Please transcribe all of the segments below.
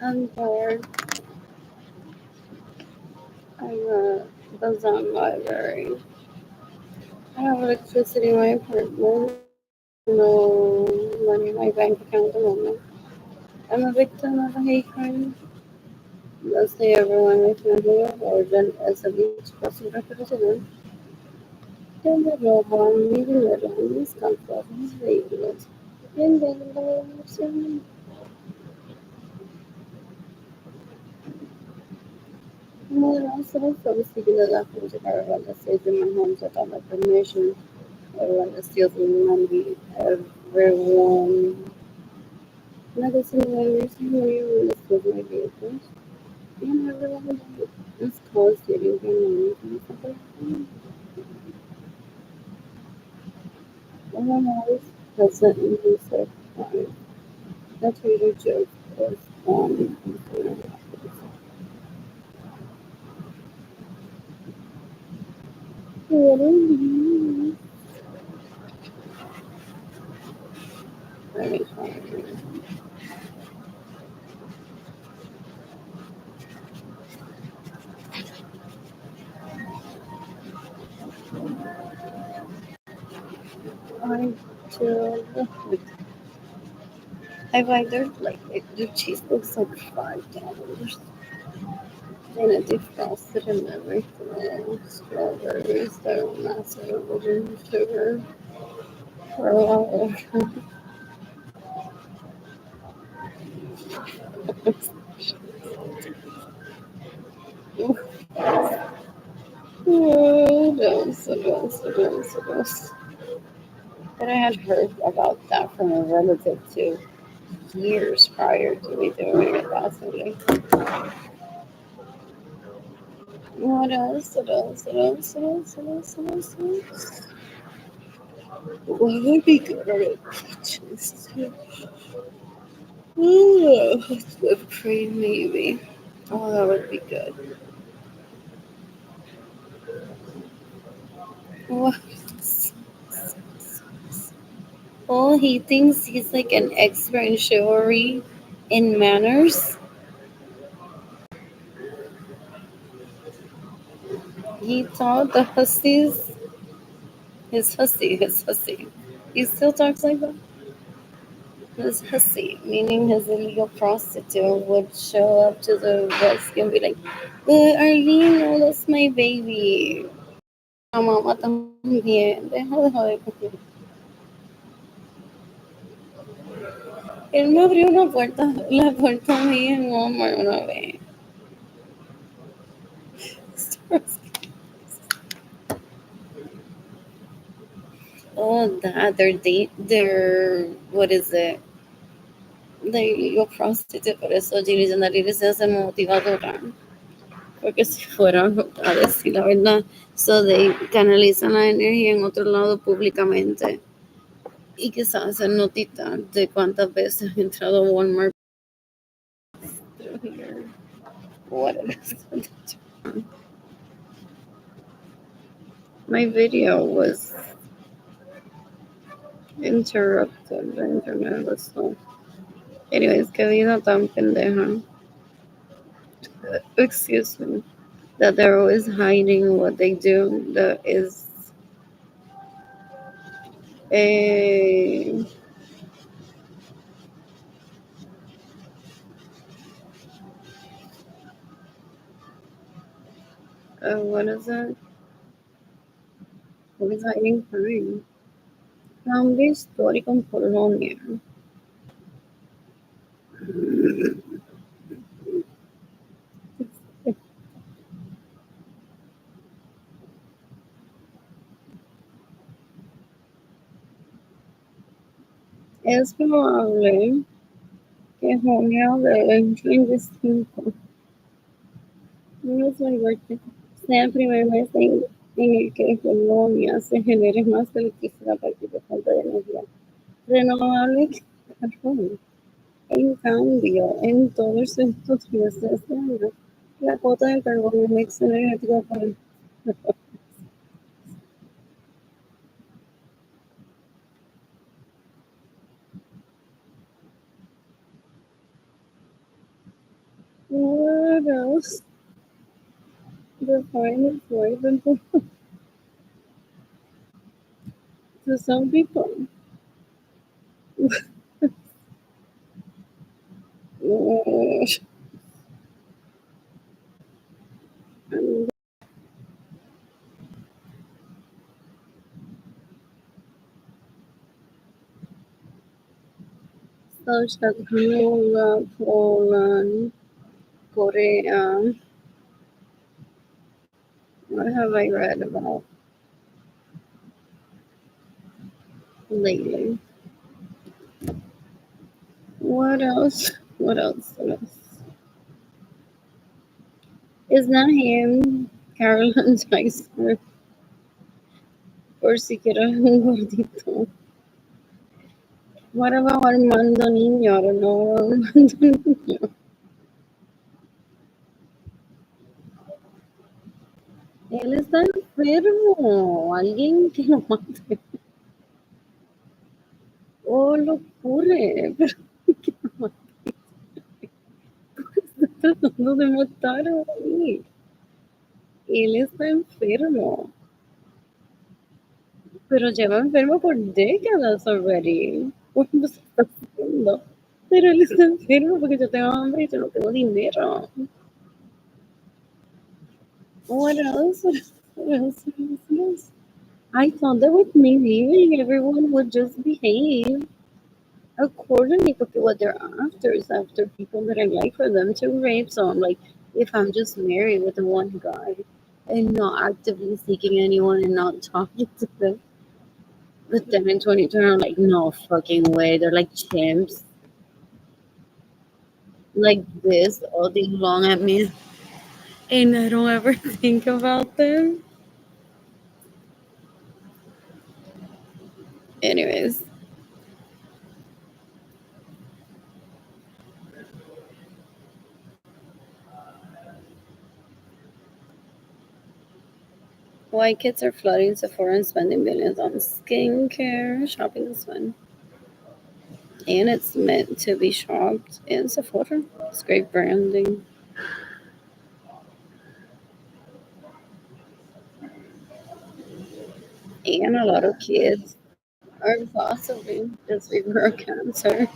I'm bored. I'm a Bazan library. I have electricity in my apartment. No money in my bank account at the moment. I'm a victim of a hate crime. Mostly everyone in my family of origin as a beach crossing representative. Then the robot meeting the his comfort, his vehicles. And then the also obviously because after the caravan that stays in my home without my permission, everyone that steals my money, everyone. Another simulation where you steals my vehicles. And everyone is close stealing their money and stuff like that. And I'm always present in these circumstances. That's where your joke was on. Really? Very fun. I do. I buy their their cheese looks like $5. And it defrosted and everything. Strawberries, they're massive with sugar for a while. Oh, those. But I had heard about that from a relative too, years prior to me doing it possibly. What else? What else? What else? What else? What else? What else? What else? What would be good on it? Peaches. Ooh, whipped cream maybe. Oh, that would be good. What? Oh, he thinks he's like an expert in chivalry, in manners. He taught the hussies, his hussy. He still talks like that. His hussy, meaning his illegal prostitute, would show up to the rescue and be like, Arlene, no, that's my baby. La mamá también. Deja de joder conmigo. Él me abrió la puerta a mí en Walmart una vez. Oh, that what is it? Yo prostitute, por eso Ginny Jandarini se hace motivadora. Porque si fueran a decir la verdad, so they canalizan la energía en otro lado públicamente. Y quizás hacen notita de cuántas veces he entrado a Walmart through here. What is it? My video was interrupted. The internet was slow. Anyways, qué vida tan pendeja. Excuse me. That they're always hiding what they do. That is a what is it? What is hiding crime? Cambio histórico en Polonia. Es probable que junio de 2025 no es my birthday, sea el primer mes en el que en Polonia se genere más electricidad a partir de fuentes de energía renovable que carbón. En cambio, en todo el sector de este año, la cuota de carbón en el mix energético para kind of poison to some people. Gosh, I'm South Korea, Poland, Korea. What have I read about lately? What else? What else? What else? Is not him Carolyn Dexter por si quiero un gordito. What about Armando Niño? I don't know Armando Niño. Él está enfermo. Alguien que lo mate. Oh, lo cure. Pero que lo mate. Está tratando de matar a mí. Él está enfermo. Pero lleva enfermo por décadas already. What se está haciendo? Pero él está enfermo porque yo tengo hambre y yo no tengo dinero. What else? What else? What else? I thought that with me leaving, everyone would just behave accordingly to what they're after. Is after people that I like for them to rape. So I'm like, if I'm just married with the one guy and not actively seeking anyone and not talking to them, but then in 2020, I'm like, no fucking way. They're like chimps. Like this all day long at me. And I don't ever think about them. Anyways, why kids are flooding Sephora and spending billions on skincare. Shopping is fun. And it's meant to be shopped in Sephora. It's great branding. And a lot of kids are possibly just because of cancer.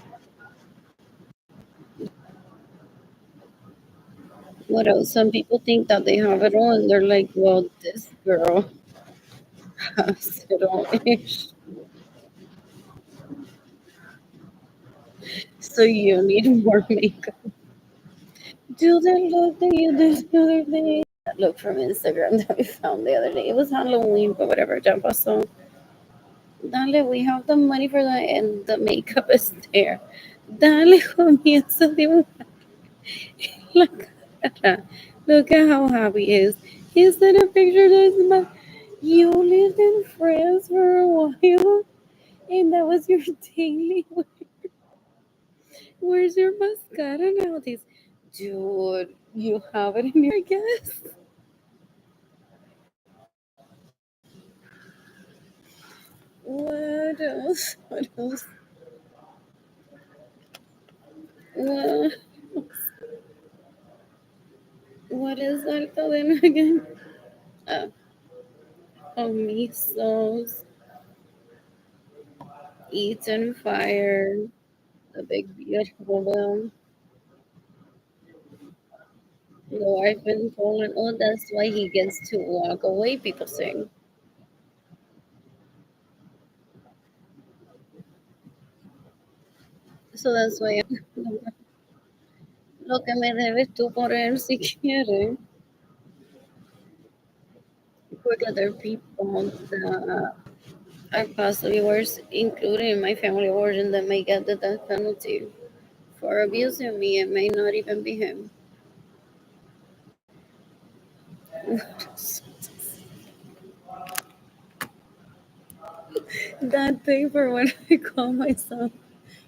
What else? Some people think that they have it all and they're like, well, this girl has it all ish. So you need more makeup. Do that look that you did the other day. That look from Instagram that we found the other day. It was Halloween, but whatever. Ya pasó. Dale, we have the money for that, and the makeup is there. Dale, comienza a dibujar la cara. Look at how happy he is. He sent a picture that's about you lived in France for a while, and that was your daily. Where's your mascara nowadays? Dude, you have it in your guess. What else? What else? What, what is that then again? Uh, oh, measles, eaten fire, the big beautiful bill. The wife in Poland. Oh, that's why he gets to walk away. People saying. So that's why. Lo que me debes tú por él si quieres. For other people that are possibly worse, including my family origin, that may get the death penalty for abusing me. It may not even be him. That paper when I call myself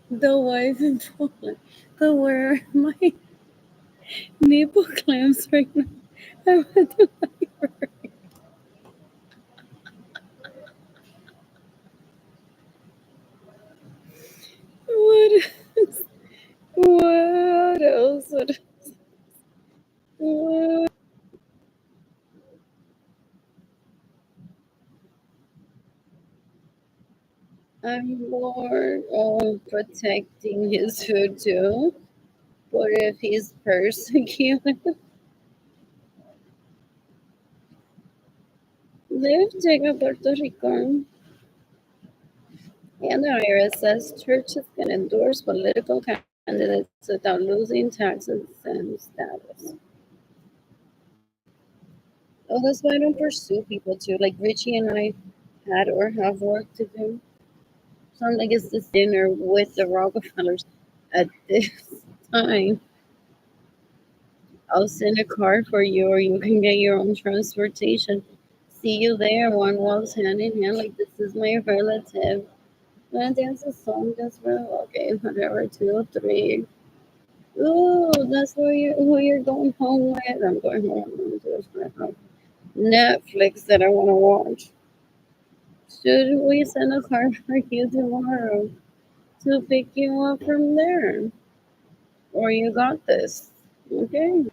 the wife in Poland, but where are my nipple clamps right now? I'm at the library. What? What else? What? I'm more protecting his food too. But if he's persecuted, live take Puerto Rico. And the IRS says churches can endorse political candidates without losing taxes and status. Oh, that's why I don't pursue people too. Like Richie and I had or have work to do. So I'm like, it's this dinner with the Rockefellers at this time. I'll send a car for you, or you can get your own transportation. See you there. One walks hand in hand, like this is my relative. And dance a song that's real. Okay, whatever, 2 3. Ooh, that's who you're going home with. I'm going home with Netflix that I want to watch. Should we send a car for you tomorrow to pick you up from there? Or you got this? Okay.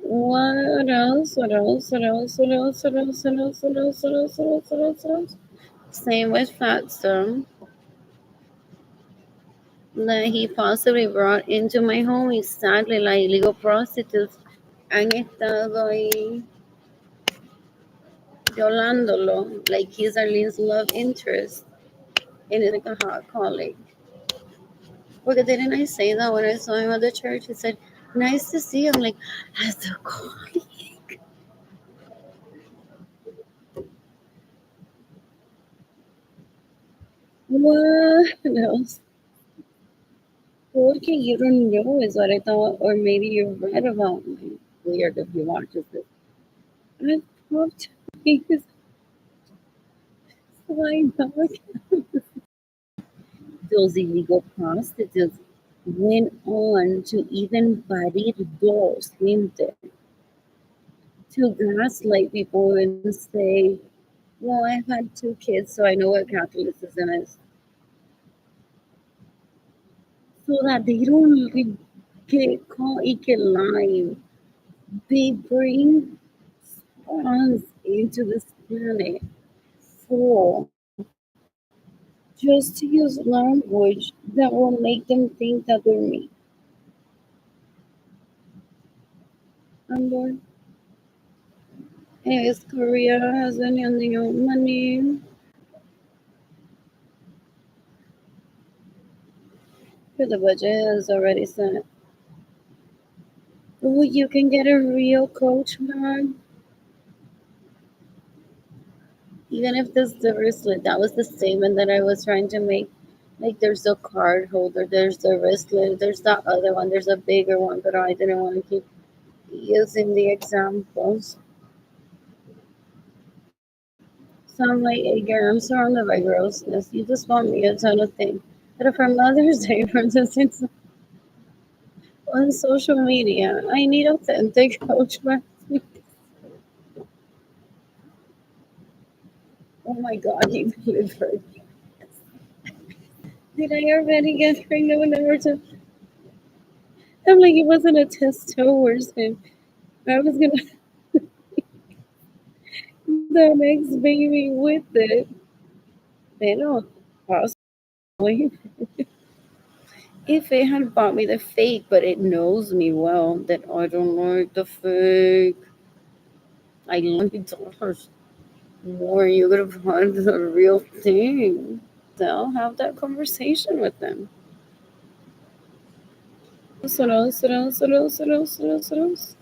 What else? What else? What else? What else? What else? What else? What else? What else? What else? What else? What else? Same with Fatstone that he possibly brought into my home. Exactly, like illegal prostitutes han estado ahí violándolo, like he's Arlene's love interest, and it's like a hot colleague. Because didn't I say that when I saw him at the church? He said, "Nice to see him." Like, as a colleague. What else? Porque you don't know is what I thought, or maybe you read about me. Weird if you watch this. I talked to his like those illegal prostitutes went on to even parir dos gente, to gaslight people and say, well, I've had 2 kids, so I know what Catholicism is. So that they don't get caught lying. They bring spawns into this planet for just to use language that will make them think that they're me. I'm born. Anyways, Korea has an ending money. For the budget is already set. Oh, you can get a real coach, man. Even if this the wristlet, that was the statement that I was trying to make. Like there's a card holder, there's the wristlet, there's that other one, there's a bigger one, but I didn't want to keep using the examples. So I'm like, hey girl, I'm surrounded by grossness. You just want me a ton of things. But for Mother's Day, for instance, on social media, I need authentic coach. Oh my god, you delivered. Did I already get pregnant when I was a... I'm like, it wasn't a test towards him. I was gonna the next baby with it. Pero possibly if it had bought me the fake, but it knows me well that I don't like the fake. I like dollars more. You could have had the real thing. They'll have that conversation with them. What else? What else? What else? What else? What else? What else?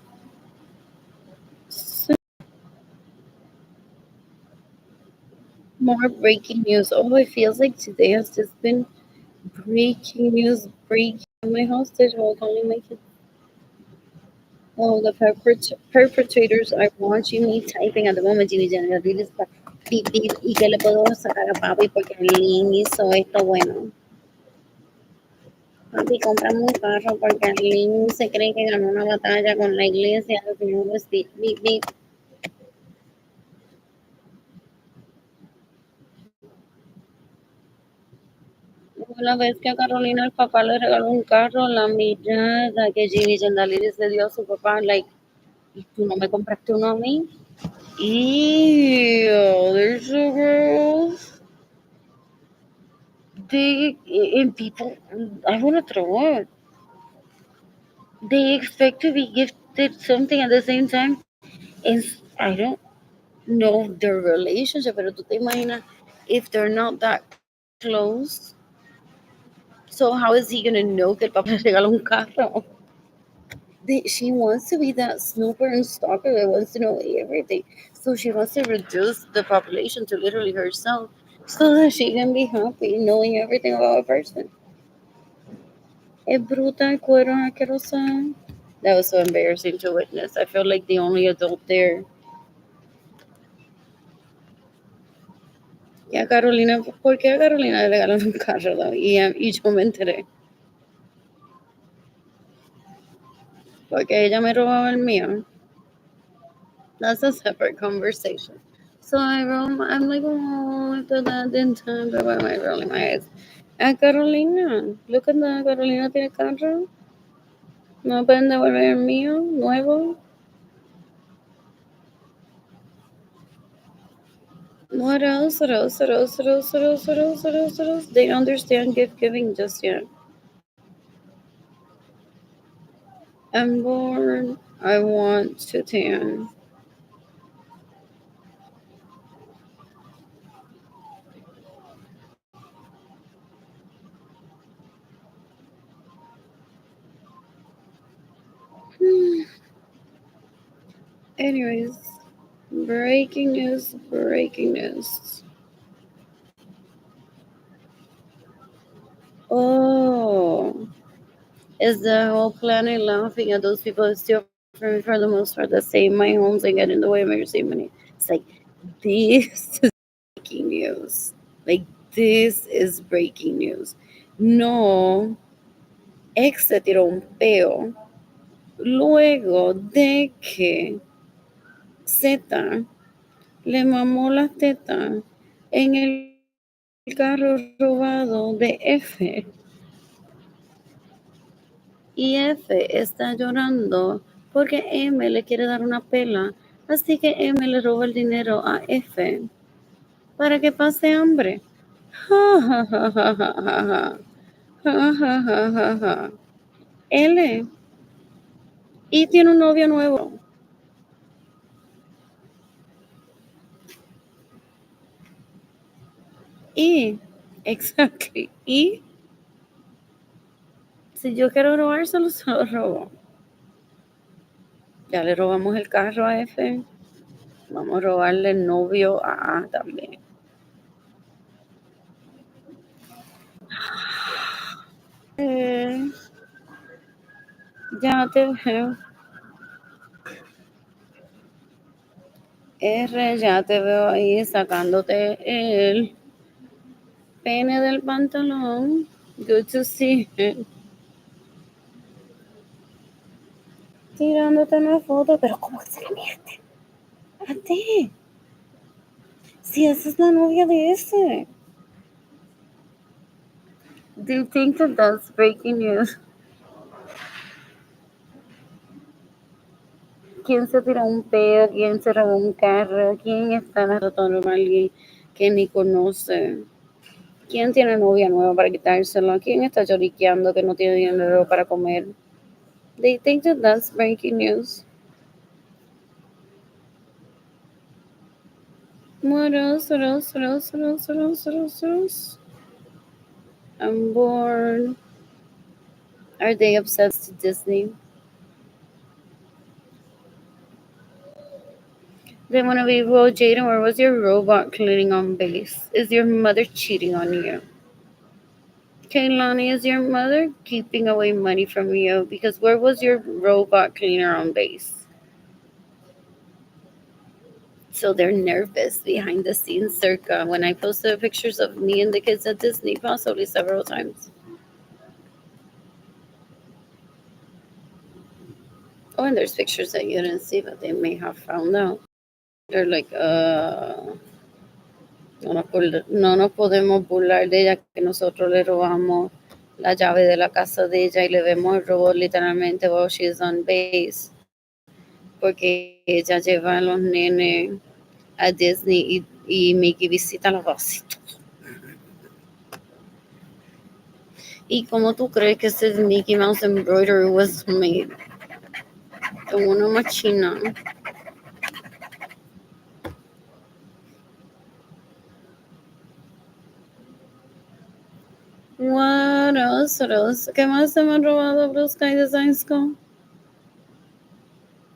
More breaking news. Oh, it feels like today has just been breaking news. Breaking. My house did hold calling my kids. Oh, the perpetrators are watching me typing at the moment. Jimmy Jenner diles beep beep y que le puedo sacar a papi porque el link hizo esto bueno. Papi, cómprame un carro porque el link se cree que ganó una batalla con la iglesia. Al final es beep beep beep. Una vez que a Carolina el papá le regaló un carro, la mirada que Jimmy Jandaliris le dio a su papá, like, ¿y tú no me compraste uno a mí? Ew, they're so gross. And people, I want to throw up. They expect to be gifted something at the same time. And I don't know their relationship, pero tú te imaginas if they're not that close. So how is he gonna know que el papá le regaló un carro? She wants to be that snooper and stalker that wants to know everything. So she wants to reduce the population to literally herself so that she can be happy knowing everything about a person. Es bruta, cuero, asquerosa. That was so embarrassing to witness. I feel like the only adult there. Y a Carolina, ¿por qué a Carolina le regalaron un carro? Though? Y yo me enteré. Porque ella me robaba el mío. That's a separate conversation. So I'm like, oh, after that, then time, but why am I rolling my eyes? A Carolina, look at that. Carolina tiene carro. No pueden devolver el mío, nuevo. What else? What else? What else? What else? What else? What else? What else? What else? They don't understand gift giving just yet. I'm bored. I want to tan. Anyways, breaking news. Breaking news. Oh, is the whole planet laughing at those people who steal from me for the most part that save my homes and get in the way of my receiving money? It's like, this is breaking news. Like, this is breaking news. No, ex se tiró un peo luego de que Z le mamó las tetas en el carro robado de F. Y F está llorando porque M le quiere dar una pela. Así que M le roba el dinero a F para que pase hambre. Ja, ja, ja, ja, ja, ja, ja. Ja, ja, ja, ja, ja. L. Y tiene un novio nuevo. Y, exactly. Y si yo quiero robárselo, se lo robo. Ya le robamos el carro a F. Vamos a robarle el novio a A también. Ya te veo. R, ya te veo ahí sacándote el pene del pantalón. Good to see you. Tirándote una foto, pero ¿cómo se le miente? A ti. Si esa es la novia de ese. Do you think that that's breaking news? ¿Quién se tiró un pedo? ¿Quién se robó un carro? ¿Quién está tratando con alguien que ni conoce? ¿Quién tiene novia nueva para quitárselo? ¿Quién está lloriqueando que no tiene dinero para comer? They think that that's breaking news. What else? What else? What else? What else? What else? What else? What else? I'm bored. Are they obsessed to Disney? They want to be, well, Jaden, where was your robot cleaning on base? Is your mother cheating on you? Kaylani, is your mother keeping away money from you? Because where was your robot cleaner on base? So they're nervous behind the scenes circa when I posted pictures of me and the kids at Disney, possibly several times. Oh, and there's pictures that you didn't see, but they may have found out. They're like, no nos podemos burlar de ella que nosotros le robamos la llave de la casa de ella y le vemos el robot literalmente while she's on base. Porque ella lleva a los nenes a Disney y Mickey visitan los vasitos. ¿Y cómo tú crees que ese Mickey Mouse embroidery was made? Con una máquina. What else? What else? ¿Qué más se me han robado Blue Sky Design School?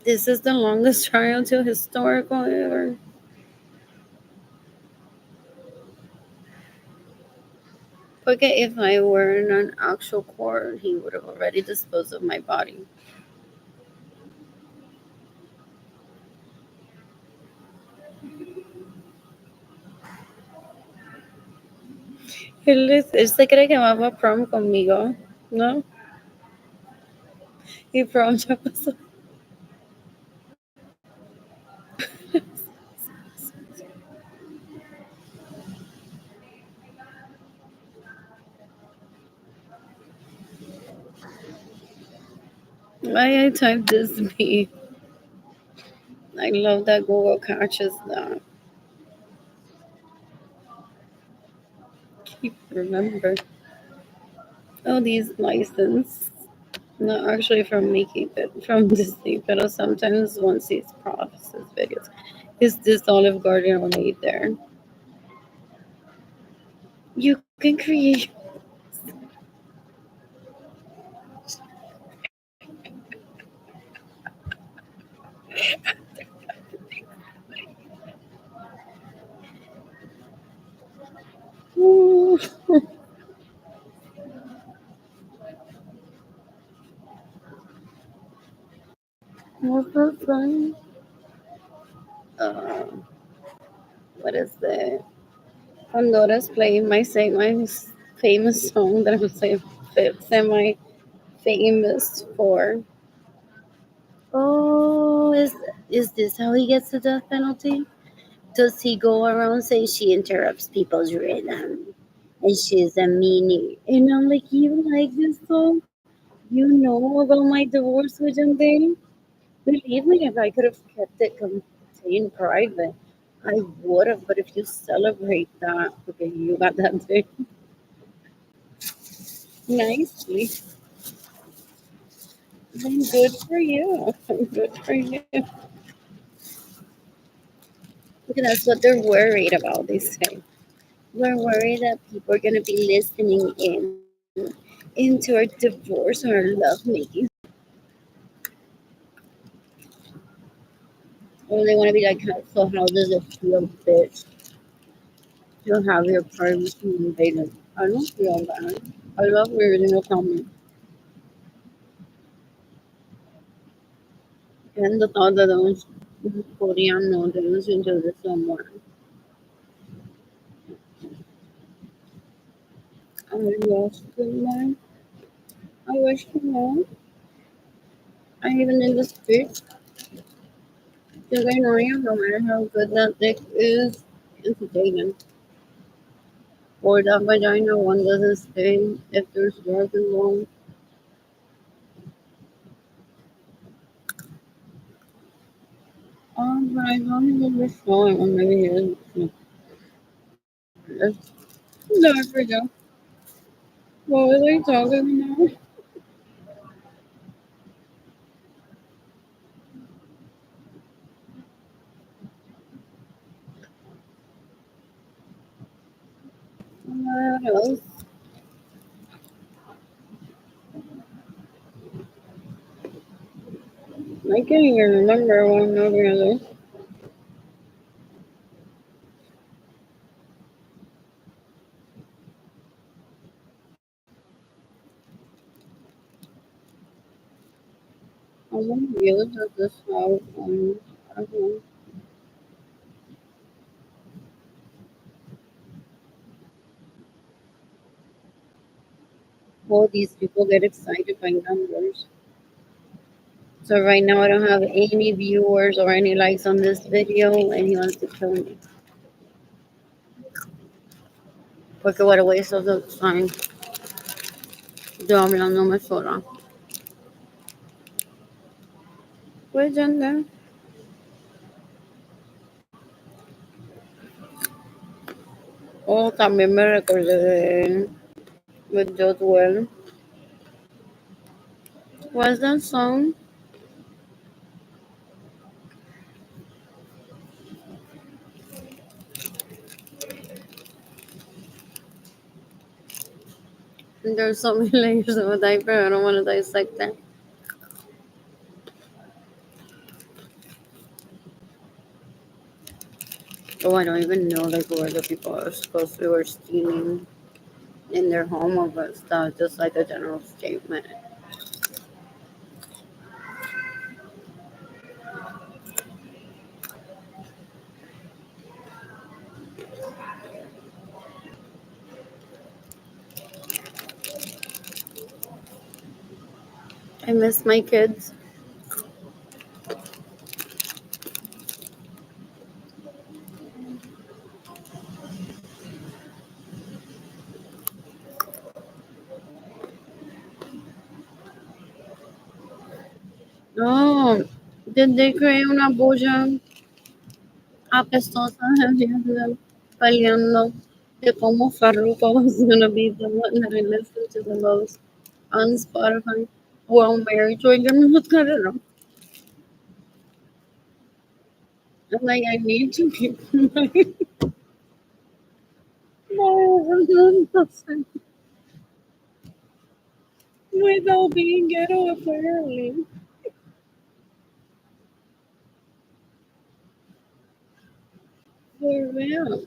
This is the longest trial to historical ever. Porque if I were in an actual court, he would have already disposed of my body. Él se cree que va a prom conmigo, ¿no? Y prom ya pasó. Why I typed this me? I love that Google catches that. Keep remember. Oh, these license. Not actually from Mickey, but from Disney. But sometimes one sees Prof's videos. Is this Olive Garden right there? You can create. What's that song? Uh, what is that? Pandora's playing my famous song that I'm semi famous for. Oh, is this how he gets the death penalty? Does he go around saying she interrupts people's rhythm and she's a meanie? And I'm like, you like this song? You know about my divorce with Jungdae? Believe me, if I could have kept it contained private, I would have. But if you celebrate that, okay, you got that thing nicely. Then good for you. Good for you. Because that's what they're worried about. They say we're worried that people are gonna be listening in into our divorce or our love making. Or they want to be like, so how does it feel, bitch, to have your privacy invaded? I don't feel bad. I love reading a comment. And the thought that those Korean noodles into the someone. I lost the line. I wish you know. I even in the street. Because I know you, no matter how good that dick is, it's taken. Or that vagina one doesn't stay if there's drugs involved. But I don't even be showing or maybe it's no, I forgot. What was I talking about? What else? I can't even remember what I'm talking about. I'm gonna use at this house. I don't know. All these people get excited by numbers. So right now I don't have any viewers or any likes on this video and he wants to kill me. Porque what a waste of the time. Yo hablándome sola. Pues ya anda. Oh, también me recordé de with Jodwell. What's that song? There's so many layers of a diaper. I don't want to dissect that. Oh, I don't even know like who are the people are supposed to were stealing in their home or what stuff. Just like a general statement. I miss my kids. Oh, did they create una bulla apestosa de peleando de cómo Farruko was gonna be the one that I listened to the most on Spotify? Well, Mary Joy Girl, I don't know. I'm like, I need to keep my without being ghetto apparently. For real.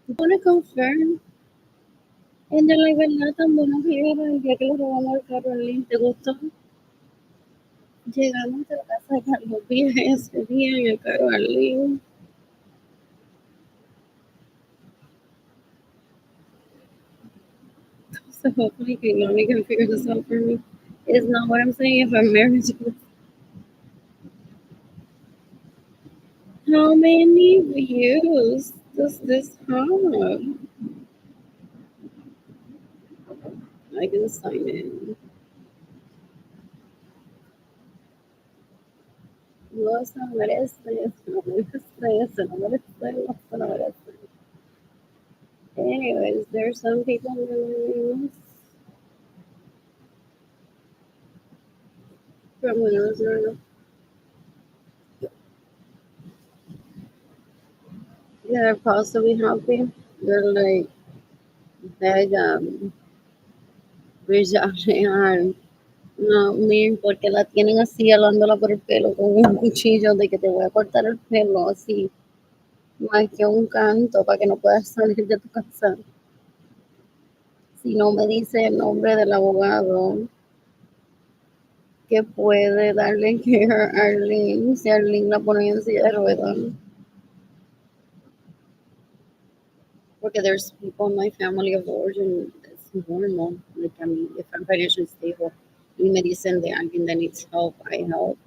I wanna confirm. And they're like, ¿verdad? Tan bueno que era el día que le robamos el carro al Link. ¿Te gustó? Llegamos a la casa de Carlos Díaz ese día en el carro al Link. So hopefully Kehlani can figure this out for me. It's not what I'm saying if I'm married to. How many views does this have? I can sign in. No se merece, no merece, no merece, no merece. Anyways, there's some people in from when I was growing up that are possibly happy. They're like, beg, real. No, miren, porque la tienen así jalándola por el pelo con un cuchillo de que te voy a cortar el pelo así, más que un canto para que no puedas salir de tu casa. Si no me dice el nombre del abogado que puede darle care a Arlene, si Arlene la pone en silla de ruedas. Porque there's people in my family of origin, it's normal. Like, I mean, if I'm financially stable, y me dicen de alguien that needs help, I help.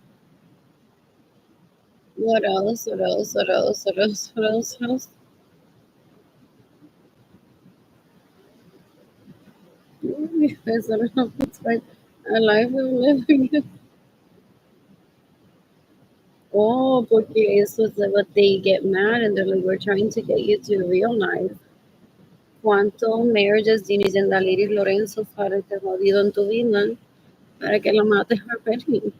What else? What else? What else? What else? What else? What else? Yes, I don't know. It's like a life of living. Oh, porque eso is what they get mad and they're like, we're trying to get you to realize cuántos marriages tienes en Daliris Lorenzo para que jodido en tu vida para que la mates a Penny.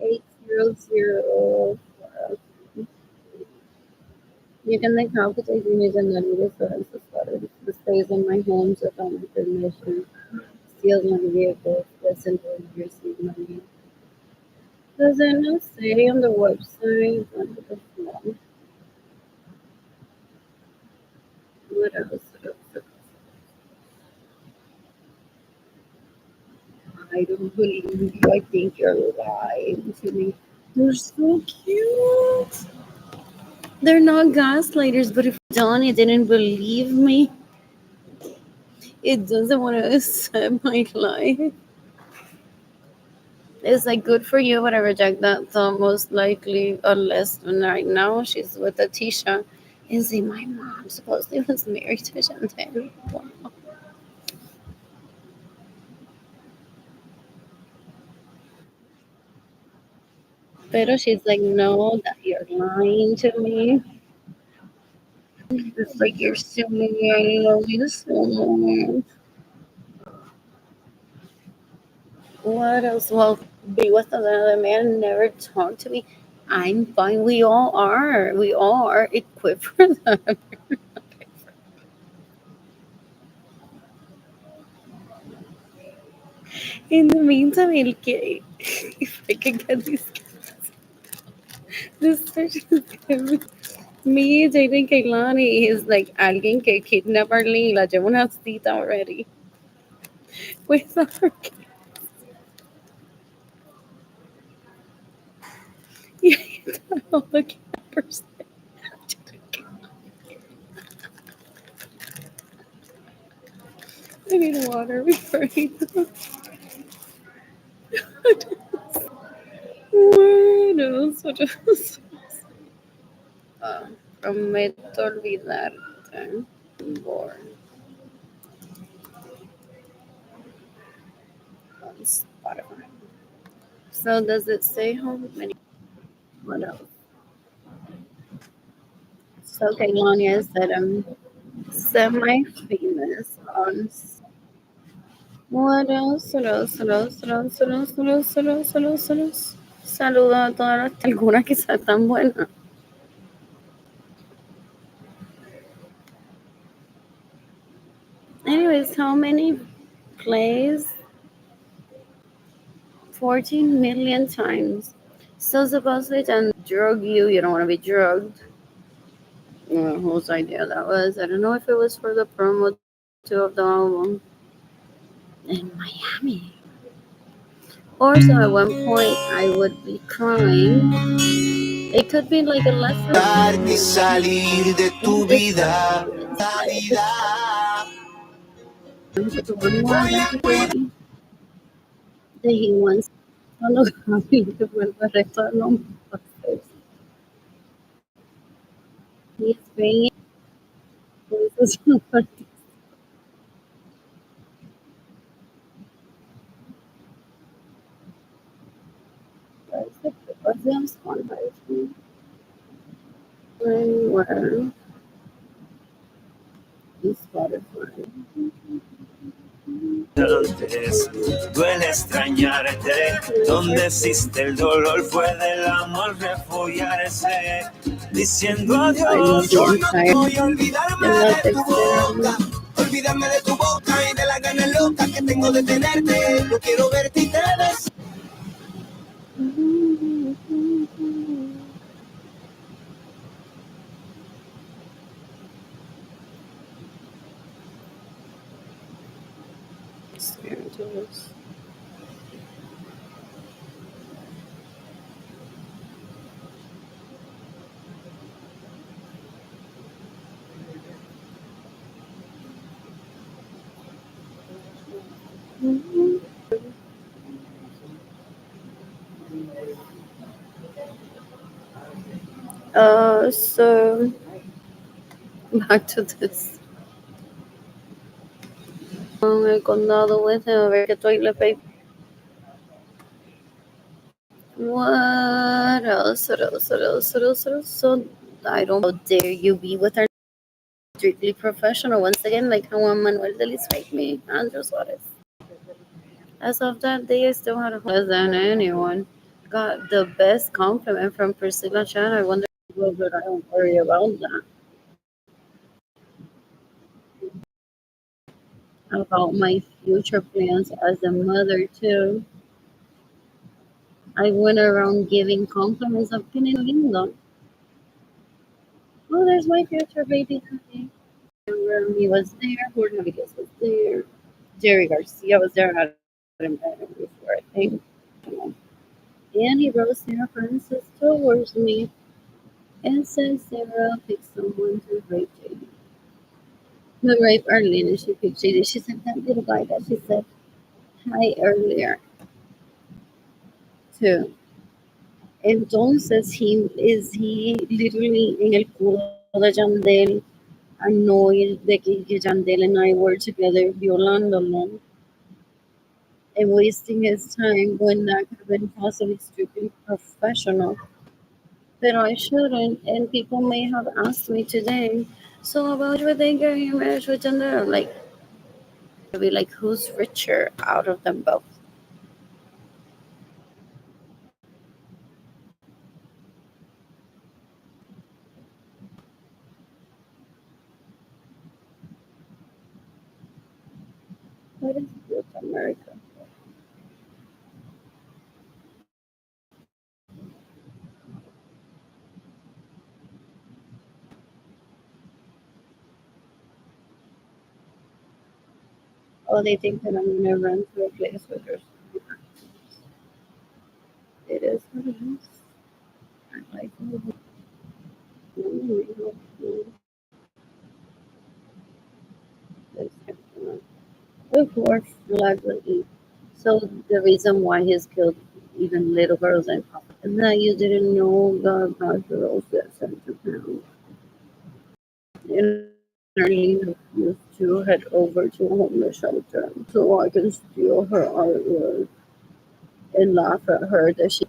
800. You can like how could I image and then references for it. The stays in my home without my permission, steals my vehicles, listen to receive money. Does it not say on the website? What else? I don't believe you. I think you're lying to me. They're so cute. They're not gaslighters, but if Johnny didn't believe me, it doesn't want to accept my life. It's like good for you, but I reject that. So most likely, unless right now she's with Atisha, and see my mom supposedly was married to Chantel. Wow. Pero she's like, no, that you're lying to me. It's like you're suing me. I love you so much. What else? Well, be with another man, never talk to me. I'm fine. We all are. We all are equipped for that. In the meantime, if I can get this person me dating Kailani is like alguien que kidnap Arlene y la lleva una cita already with our yeah, all the campers. I need water before I go. What else? What else? Uh, Prometo olvidarte. Born on Spotify. So does it say how many? What else? So Kailani said I'm semi-famous on what else? What else? What else? What else? What else? What else? What else? What else? What else? Saluda a todas las alguna que sea tan buena. Anyways, how many plays? 14 million times. So supposedly to drug you, you don't want to be drugged. Whose idea that was? I don't know if it was for the promo two of the album in Miami. Or so at one point I would be crying. It could be like a lesson. Y salir de tu vida. That he wants solo Gaby que vuelva el resto de los pases. He's paying voices on parties. What's the Spotify? Where is Spotify? Antes duele extrañarte, donde existe el dolor fue del amor refugiarse, diciendo I love adiós. the Yo no entire. voy a olvidarme I love de the tu boca, experiment. olvidarme de tu boca y de la gana loca que tengo de tenerte. Yo quiero verte y te deseo. Spirituals. So back to this. El condado with him, a ver qué toilet paper. What else? What else? What else? What else? What else? So I don't. How dare you be with her? Strictly professional. Once again, like how Juan Manuel Delis raped me, Andrew Suarez. As of that day, I still had a less than anyone. Got the best compliment from Priscilla Chan. I wonder but I don't worry about that. About my future plans as a mother too. I went around giving compliments of Pinelindo. Oh, there's my future baby daddy. He was there. Jorge Navigas was there. Jerry Garcia was there. I hadn't met him before, I think. And he wrote Sarah Francis towards me and said Sarah picked someone to rape JD. No, rape Arlene, and she picked JD. She said that little guy that she said hi earlier. too. Entonces he literally en el culo de Yandel, annoyed de que Yandel and I were together violándolo and wasting his time when that could have been possibly strictly professional. But I shouldn't, and people may have asked me today, so about you think getting married with Yandel? Like, I'd be like, who's richer out of them both? What is good America? Oh, they think that I'm gonna run to a place where there's it is what it is. I like it. Of course, likely. So the reason why he's killed even little girls and that you didn't know the about girls get sent to town. And Arlene used to head over to a homeless shelter so I can steal her artwork and laugh at her that she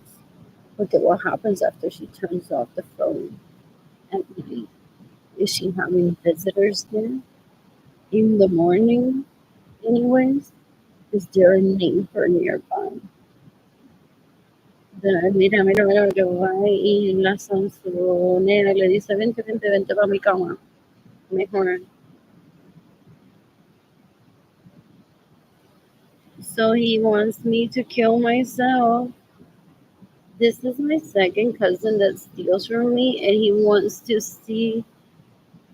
look at what happens after she turns off the phone at night. Is she having visitors there in the morning? Anyways, is there a neighbor nearby? Mira, que va y la Sansonera le dice, vente para mi cama, mejor. So he wants me to kill myself. This is my second cousin that steals from me, and he wants to see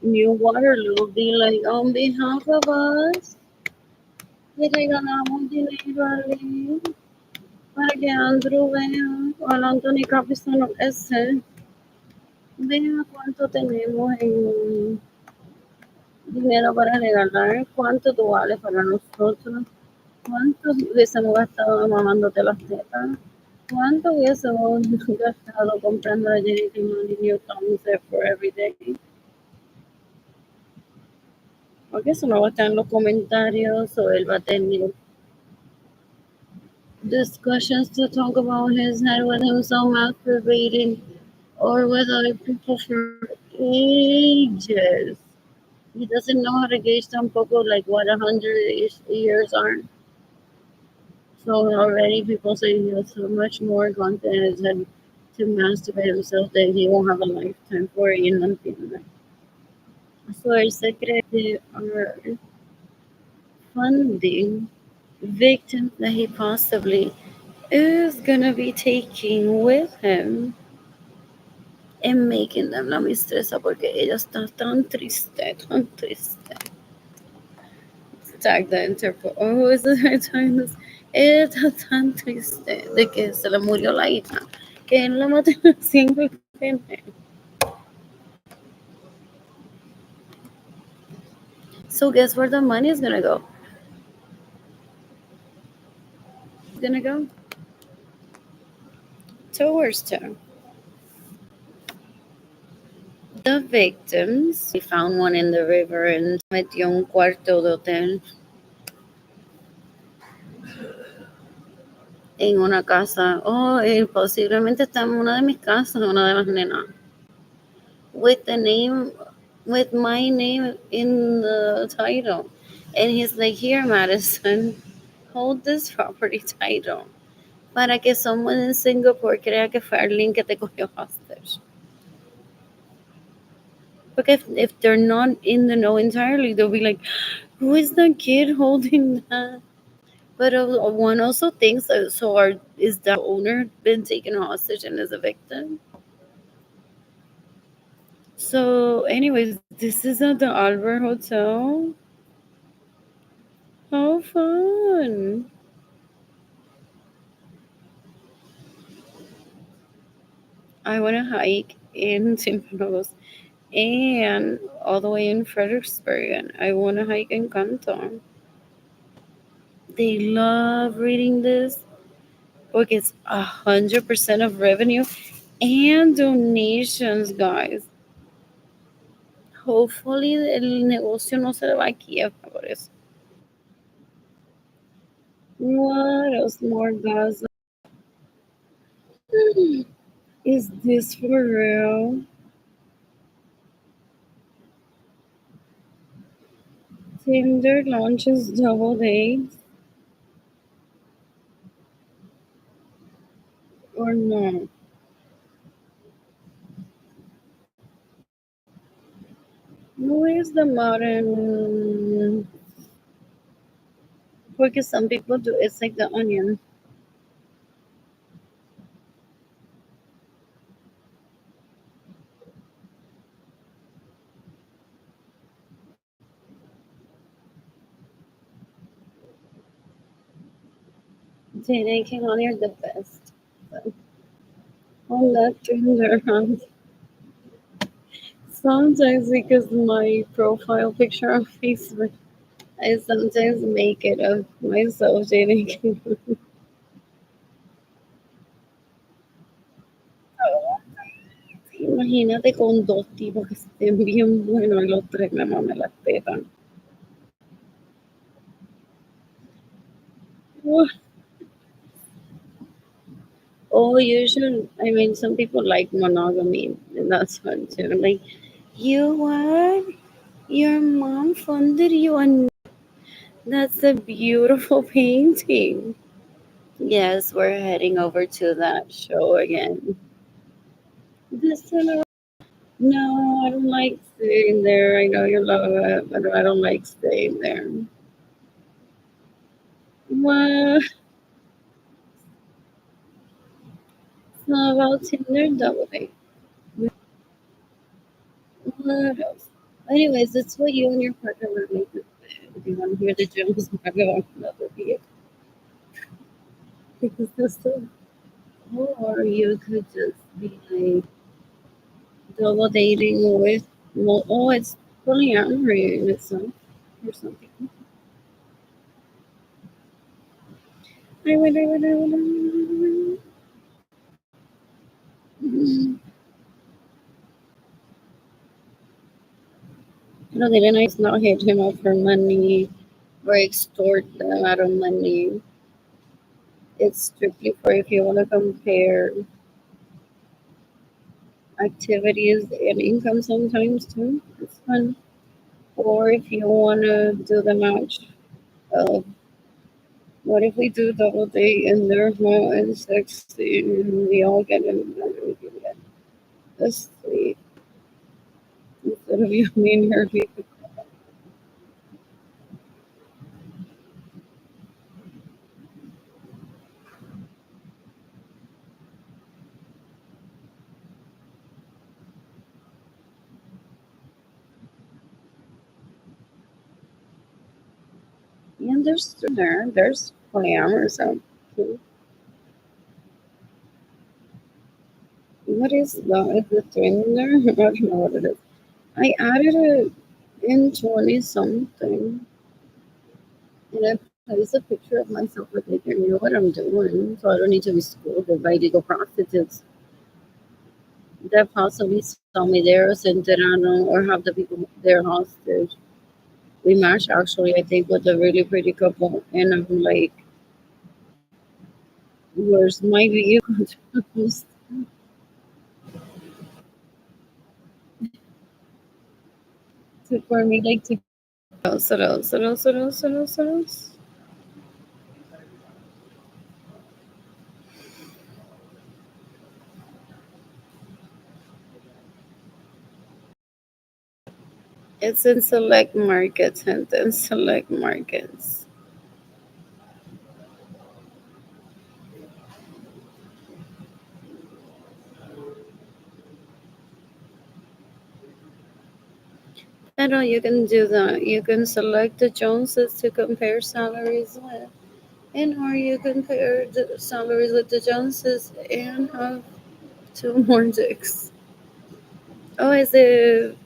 New Waterloo be like, on behalf of us, le regalamos dinero a Lee para que Andrew vea, o al Anthony Capistano ese, vea cuánto tenemos en dinero para regalar, cuánto tú vales para nosotros, cuánto hubiésemos gastado mamándote las tetas, cuánto hubiésemos gastado comprando a Jenny New Thumbs for every day. Porque eso no va a estar en los comentarios o él va a tener discussions to talk about his head with himself masturbating or with other people for ages. He doesn't know how to gauge tampoco like what 100 years are. So already people say he has so much more content in his head to masturbate himself that he won't have a lifetime for it. Y no entiende. So el secret they are funding victims that he possibly is gonna be taking with him and making them la mistresa porque ella está tan triste, tan triste. Tag the Interpol. Oh, is it time this? Ella está tan triste de que se le murió la hija que él la mató sin pena. So guess where the money is gonna go? It's gonna go towards to the victims. We found one in the river and metió un cuarto de hotel en una casa. Oh, posiblemente está en una de mis casas, una de las nenas. With the name, with my name in the title. And he's like, here, Madison, hold this property title. Para que someone in Singapore crea que fue Arlene que te cogió hostage. Because if they're not in the know entirely, they'll be like, who is the kid holding that? But one also thinks that, so is the owner been taken hostage and is a victim? So, anyways, this is at the Albert Hotel. How fun! I want to hike in Timpanogos and all the way in Fredericksburg, and I want to hike in Canton. They love reading this. Porque it's 100% of revenue and donations, guys. Hopefully el negocio no se le va a quiebra por eso. What else more, guys? Is this for real? Tinder launches double dates or not? Where's the modern? Because some people do it's like the onion. Dating on are the best. So, on that Tinder, sometimes because my profile picture on Facebook, I sometimes make it of myself dating. Imagínate con dos tipos que estén bien buenos y los tres me mamen las tetas. Oh, you should. I mean, some people like monogamy, and that's fun too. Like, you what? Your mom funded you, and that's a beautiful painting. Yes, we're heading over to that show again. This one, no, I don't like staying there. I know you love it, but I don't like staying there. What? It's not about Tinder double date. What else? Anyways, that's what you and your partner were making. If you want to hear the Jones Margo, another vehicle. Because that's the, or you could just be like double dating with, well, oh, it's polyamory in itself or something. I would. No, they didn't not hit him up for money or extort them out of money. It's strictly for if you want to compare activities and income sometimes too. It's fun. Or if you want to do the match of what if we do double date and they're hot and sexy and we all get in and we can get asleep instead of you being her people. And there's polyamorous out too. What is that? Is the thing there? I don't know what it is. I added it in 20 something and I placed a picture of myself with like I know what I'm doing, so I don't need to be scolded by legal prostitutes that possibly saw me there or sent it on or have the people there hostage. We matched actually, I think, with a really pretty couple, and I'm like, where's my vehicle? For me, like to else. It's in select markets, and in select markets. I know you can do that. You can select the Joneses to compare salaries with, and or you compare the salaries with the Joneses and have two more dicks. Oh, is it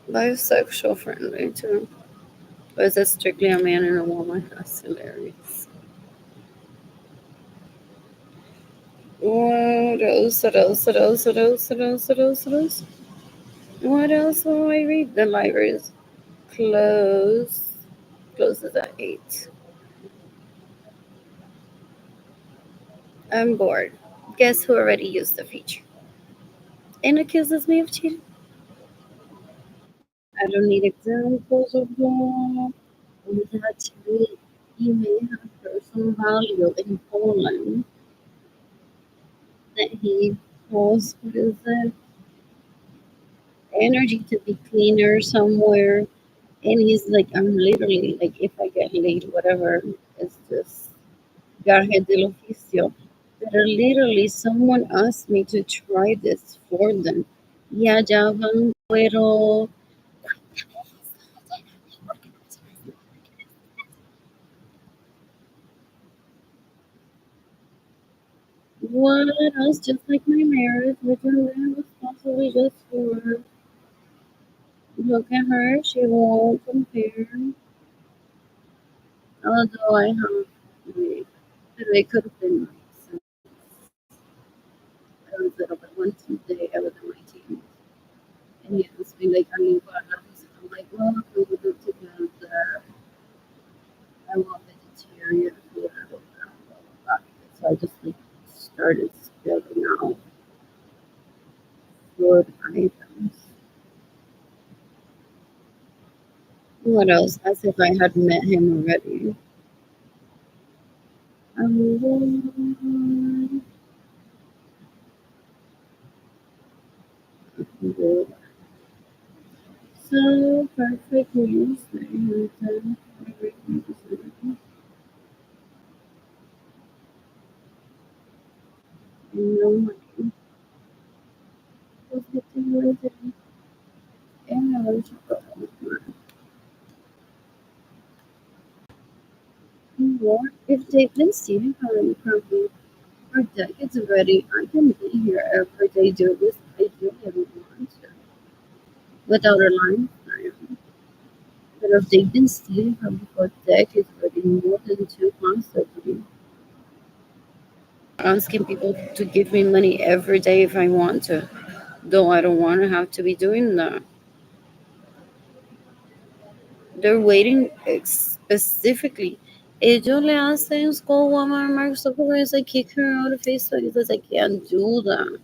bisexual friendly too? Or is it strictly a man and a woman? That's hilarious. What else? What else? What else? What else? What else? What else? What else? What else will I read? The library's closed. Closes at 8. I'm bored. Guess who already used the feature and accuses me of cheating? I don't need examples of that. That he may have personal value in Poland that he calls what is it? Energy to be cleaner somewhere. And he's like, I'm literally like, if I get late, whatever, it's just gaje del oficio. But literally, someone asked me to try this for them. Ya ya van, pero what else? Just like my marriage, which was possibly just for look at her, she won't compare. Although I have, like, but it could have been nice. So I was a little bit one Tuesday, I was on my team. And he asked me, like, are you going to I'm like, well, if we would do it together, I want vegetarian food, I don't know, blah, blah, blah. So I just, like, started spelling out food items. What else? As if I had met him already. Um, so perfect news. No money was getting and I was what if they've been stealing from me? Our deck is ready. I can be here every day doing this. I do every want to without a line. But if they've been stealing from before deck is ready more than 2 months already. Asking people to give me money every day if I want to. Though I don't want to have to be doing that. They're waiting specifically. Ellos le hacen school woman Mark Zuckerberg like kick her out of Facebook because I can't do that.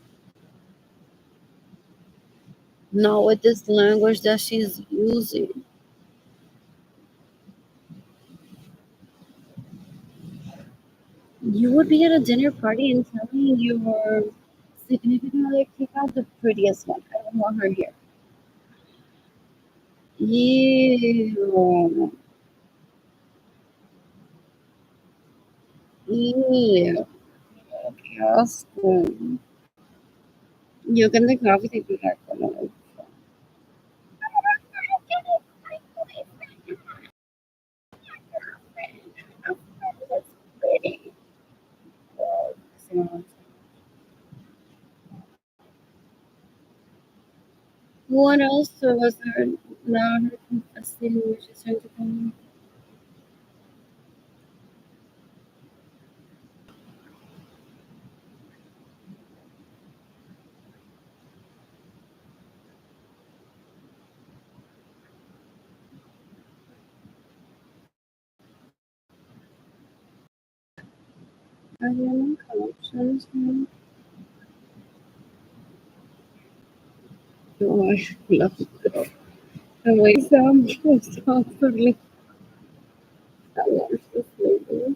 Not with this language that she's using. You would be at a dinner party and telling your significant other kick out the prettiest one. I don't want her here. Ew. Ew. Qué asco. Yo que ando coffee te pica con la pretty. What else was her not her confessing which is trying to come? Are you in collections now? Oh, I love it. The way Sam was constantly I watched this movie.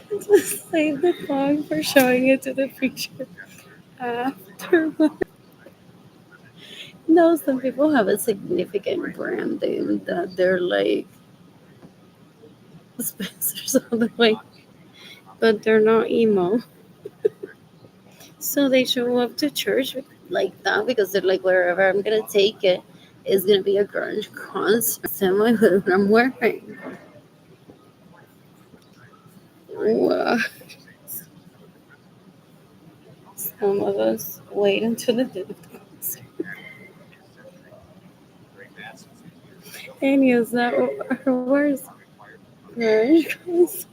Just save the song for showing it to the preacher after. No, some people have a significant branding that they're like Spencer's all the way, but they're not emo. So they show up to church like that because they're like, wherever I'm gonna take it is gonna be a grunge concert. Semi what I'm wearing. Well, some of us wait until the day of the concert. And yes, that our worst Christmas.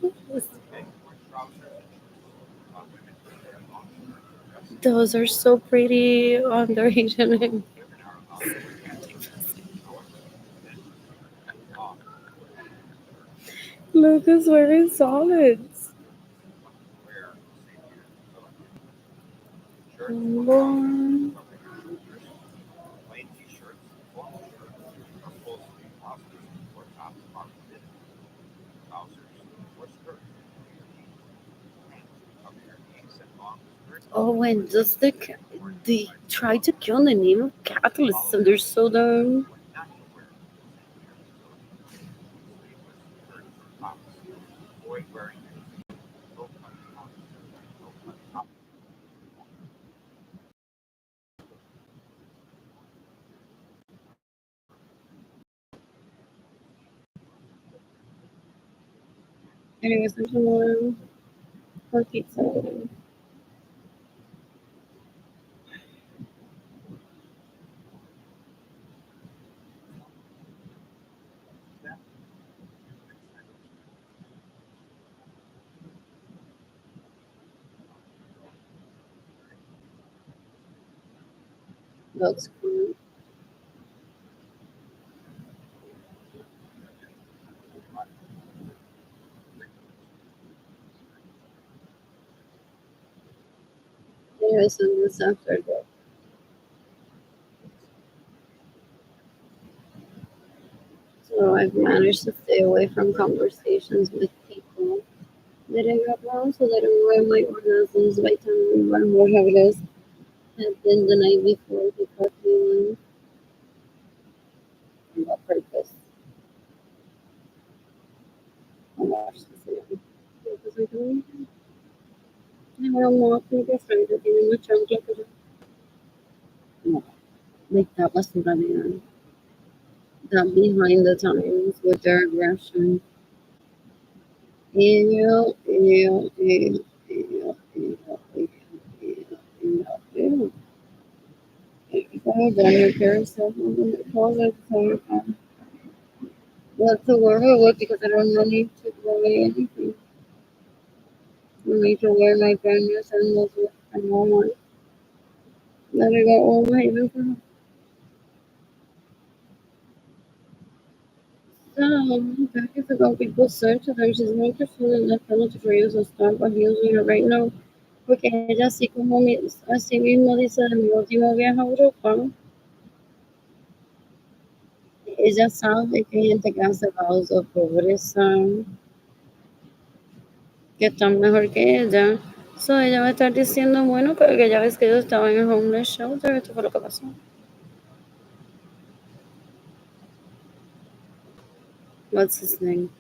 Those are so pretty on their H&M. Lucas wearing solids. Lord. Oh, when does they try to kill the name of Catholicism? They're so dumb. Anyways, there's more for pizza. That's cool. Anyways, and this after that. So I've managed to stay away from conversations with people that I got wrong so that I don't wear my orgasms by telling one more hables had been the night before because we won on purpose. I watched this again. Because I don't never walk with your friend that tiene una chancla pero no, like that basura na yan. That behind the times with their aggression. Ew, ew, ew, ew, ew, ew, ew, ew, ew. If I'm done with yourself, I'm going to call it time. That's the word I would because I don't really need to wear anything. I need to wear my brand new sandals with I want that I got all my even for back if ago people search there's this microphone and la penalty for use of stamp I'm using it right now. Porque ella así como así mismo dice de mi último viaje a Europa, ella sabe que hay gente que hace lados de pobreza que están mejor que ella. So ella va a estar diciendo, bueno, que ya ves que yo estaba en el homeless shelter, esto fue lo que pasó. What's his name?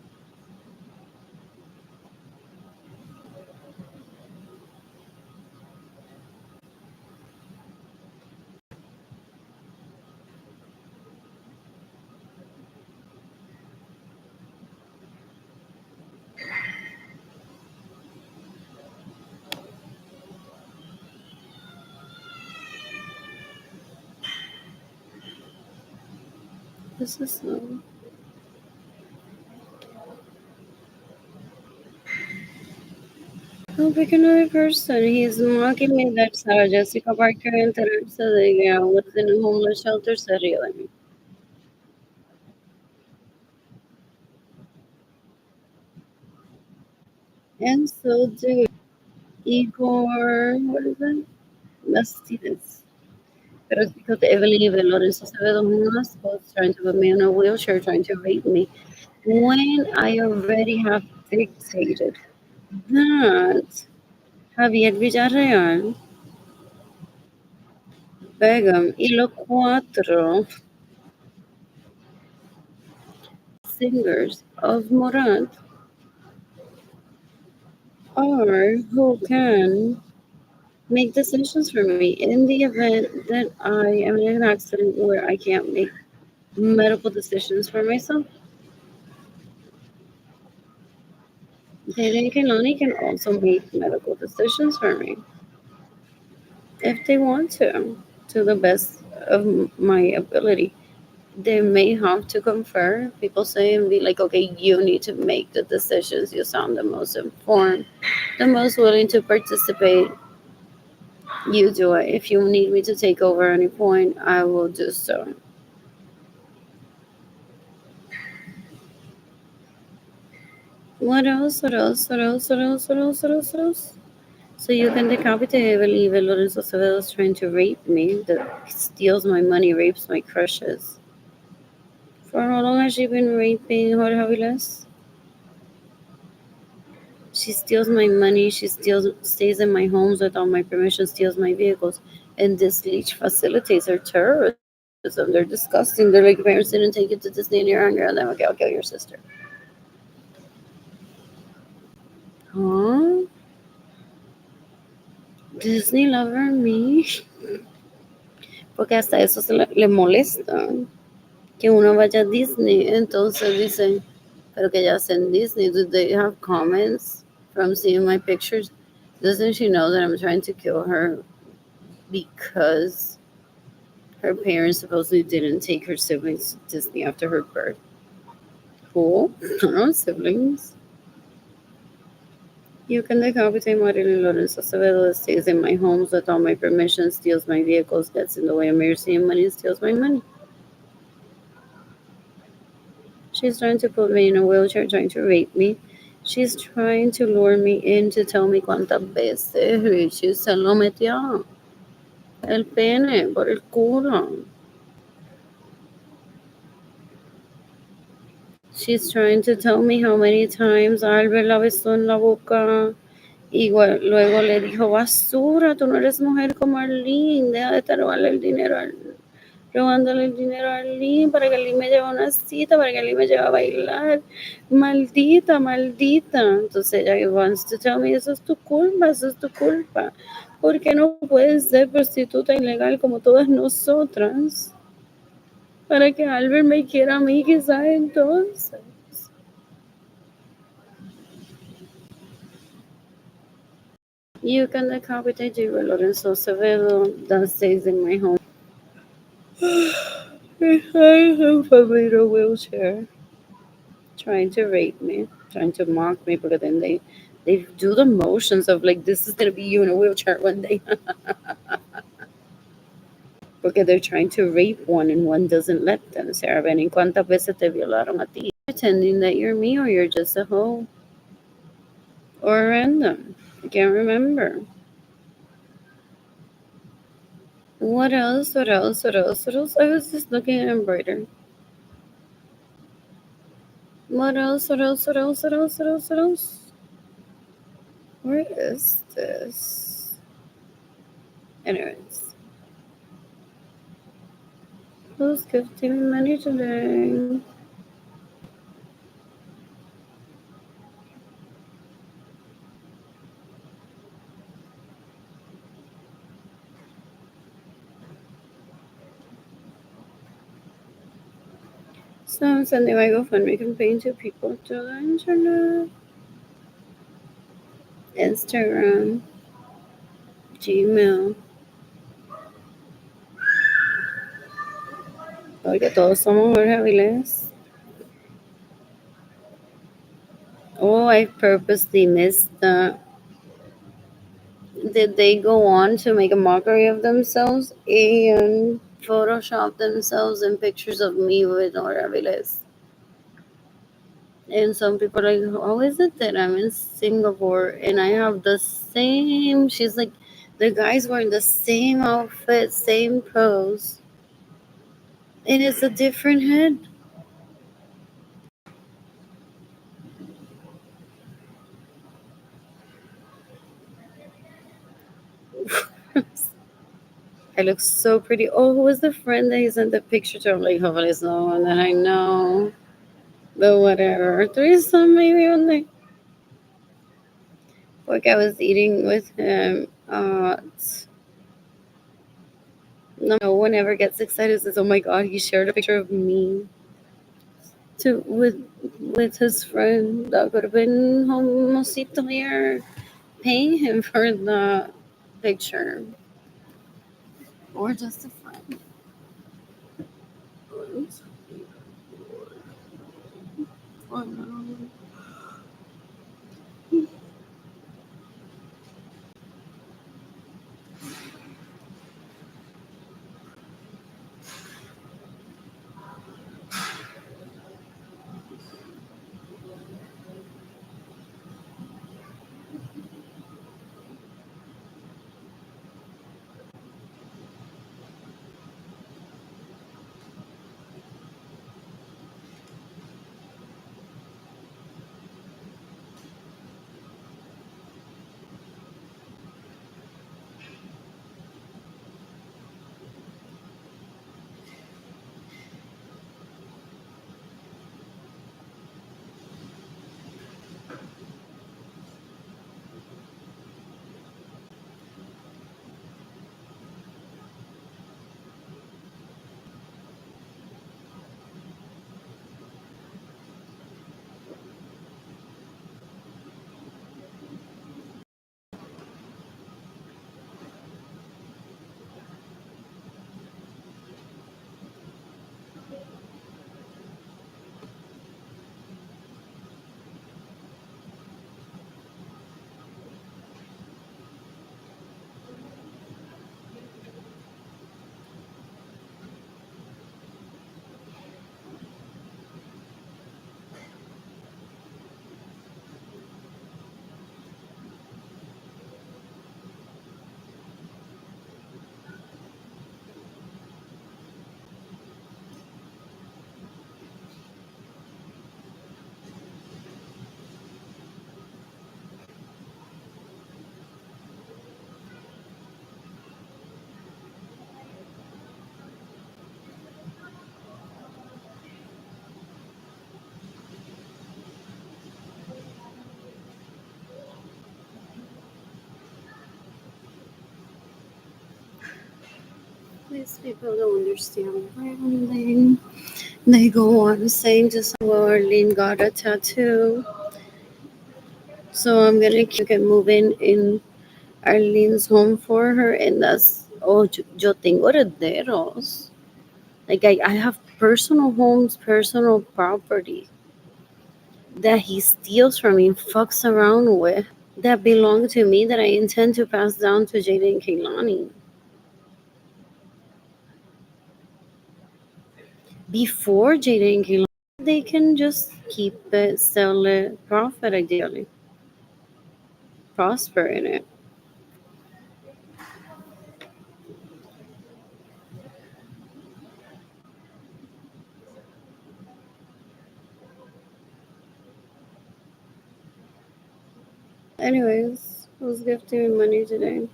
This is I'll pick another person. He's mocking me that Sarah Jessica Parker enterarse de que I was in a homeless shelter se ríe de mí. And so do Igor, what is it? Bastidas. Pero it's because Evelyn y Lorenzo Acevedo Munoz both trying to put me in a wheelchair, trying to rape me. When I already have dictated that Javier Villarreal, Begum y los cuatro singers of Morat are who can make decisions for me in the event that I am in an accident where I can't make medical decisions for myself. Jade and Kehlani can also make medical decisions for me if they want to the best of my ability. They may have to confer. People say and be like, okay, you need to make the decisions. You sound the most informed, the most willing to participate. You do it. If you need me to take over any point, I will do so. What else? What else? What else? What else? What else? What else? What else? So you can decapitate, I believe, Lorenzo Acevedo is trying to rape me, that steals my money, rapes my crushes. For how long has she been raping Jorge Aviles? She steals my money, she steals, stays in my homes without my permission, steals my vehicles, and this leech facilitates her terrorism. They're disgusting. They're like, parents didn't take you to Disney and you're angry, and then, okay, I'll kill your sister. Huh? Disney lover me? Porque hasta eso le molesta. Que uno vaya a Disney. Entonces dicen, pero que ya está en Disney. Do they have comments from seeing my pictures? Doesn't she know that I'm trying to kill her because her parents supposedly didn't take her siblings to Disney after her birth? Cool. I don't have siblings. You can decapitate Marilyn Lawrence Acevedo that stays in my homes without my permission, steals my vehicles, gets in the way of mercy and money, and steals my money. She's trying to put me in a wheelchair, trying to rape me. She's trying to lure me in to tell me cuántas veces Richie se lo metió el pene por el culo. She's trying to tell me how many times Albert la besó en la boca. Y luego le dijo, basura, tú no eres mujer como Arlene, deja de estar robándole el dinero a Arlene para que Arlene me lleve a una cita, para que Arlene me lleve a bailar. Maldita, maldita. Entonces ella wants to tell me, eso es tu culpa, eso es tu culpa. ¿Por qué no puedes ser prostituta ilegal como todas nosotras? Para que Albert me quiera a mí quizás entonces. You can decapitate J. Lorenzo Acevedo that stays in my home. I have a little wheelchair. Trying to rape me, trying to mock me, but then they do the motions of like, this is gonna be you in a wheelchair one day. Porque they're trying to rape one and one doesn't let them. Sarah Benning, ¿cuántas veces te violaron a ti? Pretending that you're me or you're just a hoe or a random. I can't remember. What else? What else? What else? What else? I was just looking at embroidery. What else? What else? What else? What else? What else? What else? Where is this? Anyways. Who's gifting me money today? So I'm sending my GoFundMe campaign to people through the internet. Instagram, Gmail. Porque todos somos Jorge Avilés. Oh, I purposely missed that. Did they go on to make a mockery of themselves and Photoshop themselves in pictures of me with Jorge Avilés? And some people are like, how is it that I'm in Singapore and I have the same? She's like, the guy's wearing the same outfit, same pose, and it's a different head. I look so pretty. Oh, who was the friend that he sent the picture to? I'm like, hopefully it's no one that I know. But whatever. Threesome maybe one day. Like I was eating with him. No one ever gets excited and says, oh my god, he shared a picture of me. to with his friend. That could have been Homosito here paying him for the picture. Or just a friend. Oh, no. These people don't understand why they go on saying to someone, Arlene got a tattoo. So I'm gonna keep it moving in Arlene's home for her, and that's yo tengo herederos. Like I have personal homes, personal property that he steals from me and fucks around with that belong to me that I intend to pass down to Jada and Kaylani. Before Jada and Kaylani, they can just keep it, sell it, profit ideally, prosper in it. Anyways, who's gifting me money today?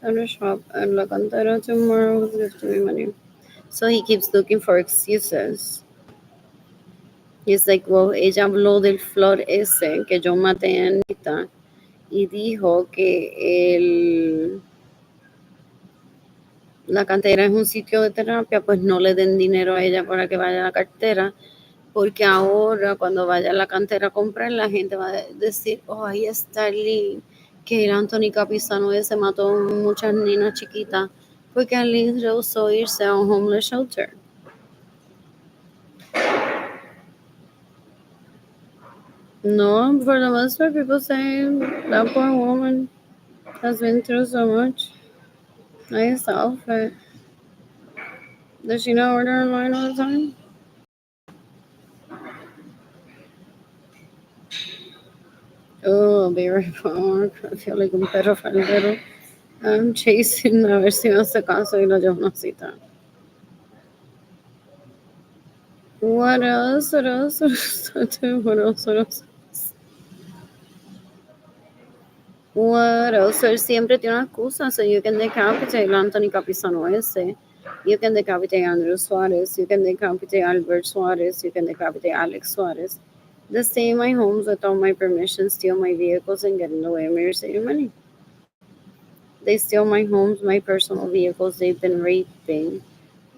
I'm gonna shop at La Cantera tomorrow. Who's gifting me money? So he keeps looking for excuses. He's like, well, ella habló del flor ese que yo maté a Anita y dijo que la cantera es un sitio de terapia, pues no le den dinero a ella para que vaya a la cartera, porque ahora cuando vaya a la cantera a comprar, la gente va a decir, oh, ahí está Arlene, que el Anthony Capizano ese mató muchas niñas chiquitas, porque Arlene rehusó irse a un homeless shelter. No, for the most part, people say that poor woman has been through so much. Nice outfit. Does she not order online all the time? Oh, I'll be right back. I feel like un perro faldero. I'm chasing a ver si me hace caso y lo llevo a una cita. What else? What else? What else? What else? What else? What else? Él siempre tiene una excusa. So you can decapitate Anthony Capizano ese. You can decapitate Andrew Suarez. You can decapitate Albert Suarez. You can decapitate Alex Suarez. They stay in my homes without my permission, steal my vehicles, and get in the way of me receiving money. They steal my homes, my personal vehicles. They've been raping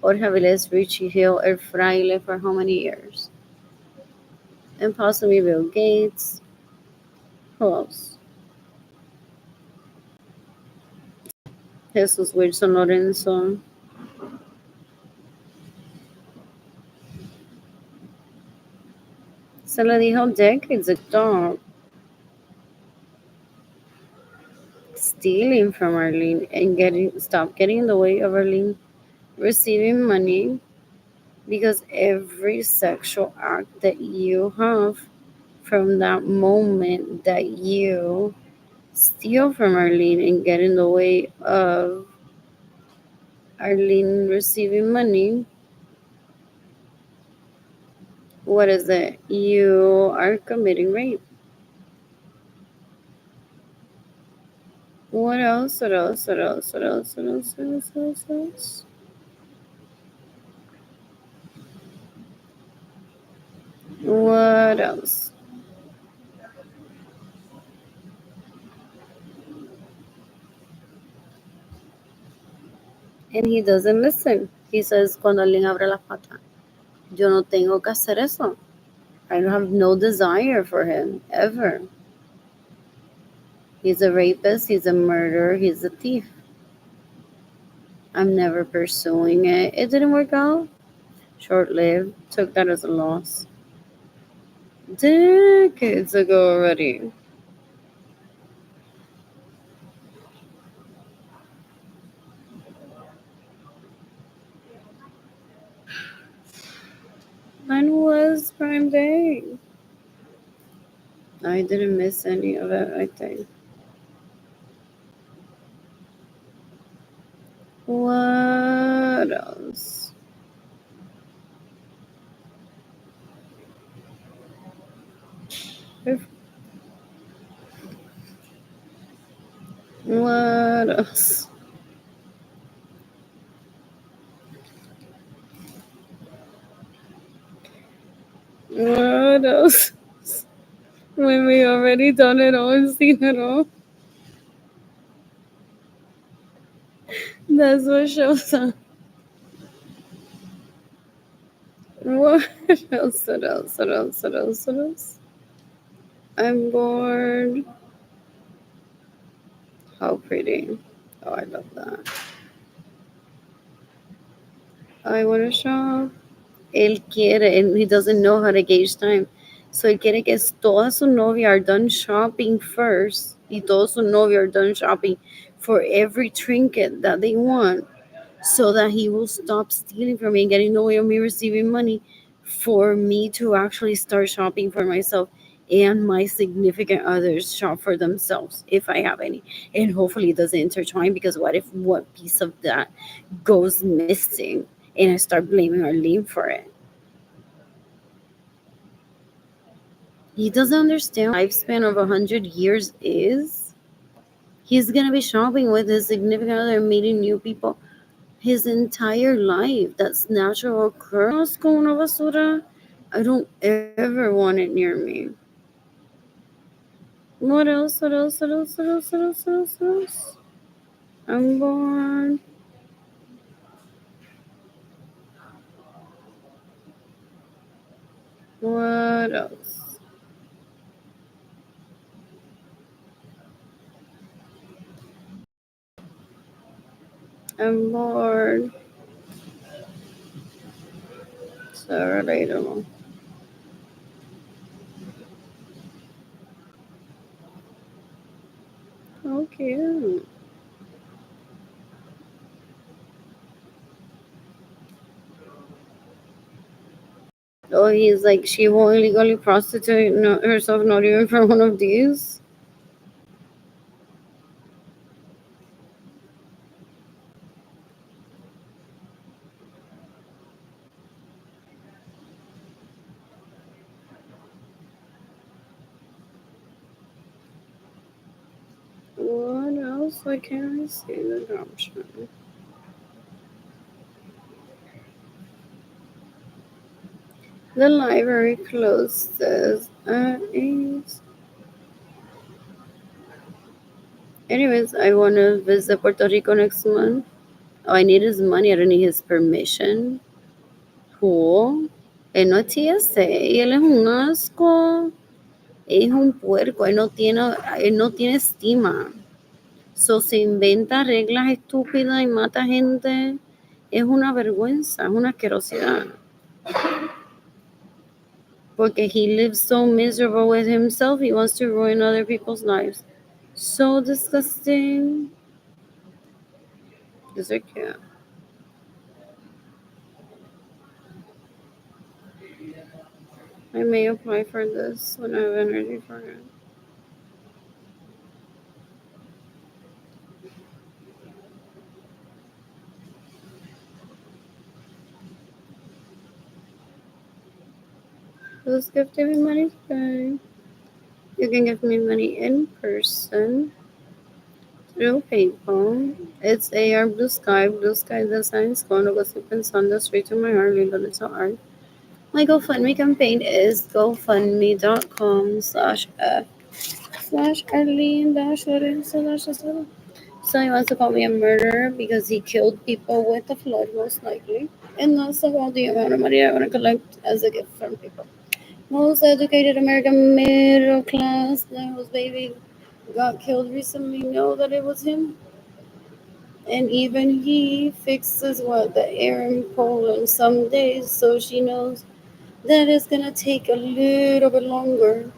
Jorge Aviles, Richie Hill, El Fraile for how many years? And possibly Bill Gates. Who else? Jesus Wilson Lorenzo. Se lo dijo decades ago. Stealing from Arlene and getting in the way of Arlene receiving money, because every sexual act that you have from that moment that you steal from Arlene and get in the way of Arlene receiving money, what is it? You are committing rape. What else? What else? What else? What else? What else? What else? What else? What else? What else? And he doesn't listen. He says, cuando alguien abre la pata, yo no tengo que hacer eso. I don't have no desire for him, ever. He's a rapist, he's a murderer, he's a thief. I'm never pursuing it. It didn't work out. Short lived. Took that as a loss. Decades ago already. Mine was Prime Day. I didn't miss any of it, I think. What else? What else? What else? When we already done it all and seen it all. That's what shows up. What else? What else? What else? What else? What else? I'm bored. How pretty. Oh, I love that. I want to shop. Él quiere, and he doesn't know how to gauge time. So él quiere que toda su novia are done shopping first. Y todos su novia are done shopping for every trinket that they want, so that he will stop stealing from me and getting in the way of me receiving money for me to actually start shopping for myself, and my significant others shop for themselves if I have any. And hopefully it doesn't intertwine, because what if one piece of that goes missing and I start blaming Arlene for it? He doesn't understand what lifespan of 100 years is. He's gonna be shopping with his significant other, meeting new people his entire life. That's natural occurrence con una basura. I don't ever want it near me. What else? What else? What else? What else? What else? What else? What else? I'm bored. What else? I'm bored. So relatable. How cute. Oh, he's like, she won't illegally prostitute herself, not even for one of these. What else? Why can't I see the caption? The library closes at 8. Anyways, I want to visit Puerto Rico next month. Oh, I need his money. I don't need his permission. Cool. Él no es TSA. Él es un asco. Es un puerco. Él no tiene estima. So, se inventa reglas estúpidas y mata gente. Es una vergüenza. Es una asquerosidad. Porque he lives so miserable with himself. He wants to ruin other people's lives. So disgusting. These are cute. I may apply for this when I have energy for it. Who's gifting me money today? You can give me money in person through PayPal. It's AR Blue Sky. Blue Sky Designs. Cuando lo estoy pensando straight to my heart. Lindo little art. My GoFundMe campaign is gofundme.com/f/Arlene-Lorenzo. So he wants to call me a murderer because he killed people with the flood, most likely. And that's about the amount of money I want to collect as a gift from people. Most educated American middle class whose baby got killed recently know that it was him. And even he fixes what the air in Poland some days, so she knows that it's gonna take a little bit longer.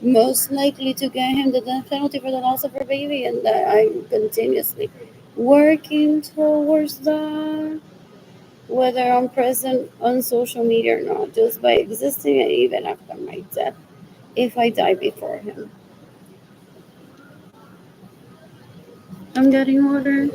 Most likely to get him the death penalty for the loss of her baby, and that I'm continuously working towards that. Whether I'm present on social media or not, just by existing and even after my death, if I die before him. I'm getting older.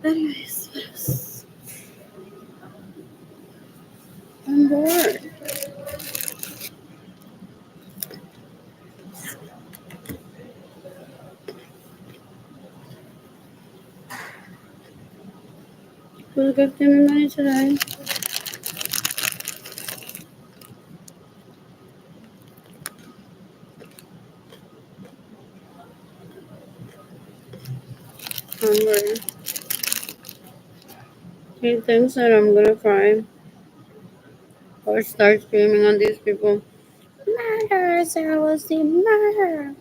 Anyways, what else? I'm bored. Who's gifting me money today? I'm bored. He thinks that I'm gonna cry or start screaming on these people. Murder, Sarah Wilson, murder!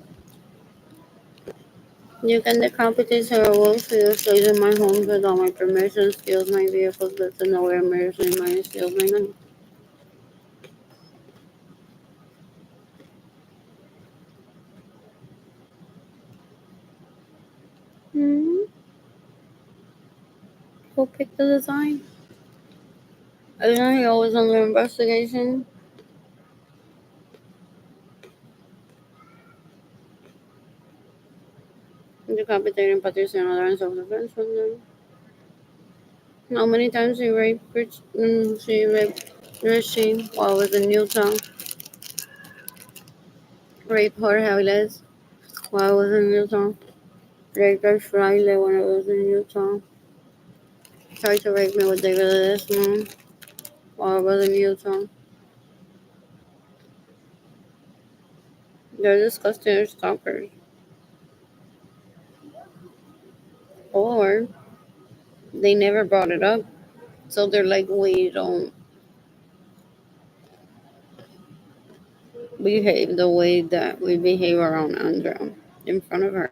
You can decapitate Sarah Wilson, stays in my home without my permission, steals my vehicles, lives in nowhere, murders my money, steals my money. Hmm? Who picked the design? Isn't he always under investigation? Decapitating Patricia and self-defense from them. How many times she raped Richie while I was in Utah? Raped Jorge Aviles while I was in Utah. Raped Ash Riley when I was in Utah. Tried to rape me with David Ledesma while I was in Utah. They're disgusting stalkers. Or they never brought it up. So they're like, we don't behave the way that we behave around Andrea in front of her.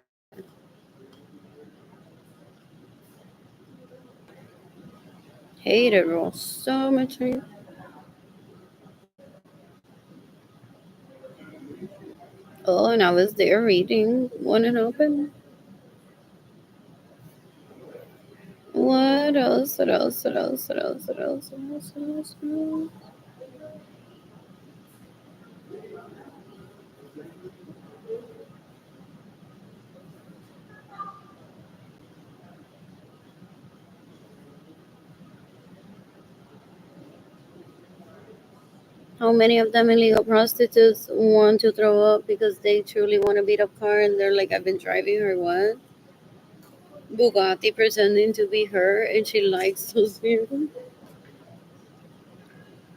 Hated Ross so much. Oh, and I was there reading when it happened. What else? What else? What else? What else? What else? What else? What else? What else? How many of them illegal prostitutes want to throw up because they truly want to beat up car and they're like, I've been driving her what? Bugatti pretending to be her and she likes those vehicles.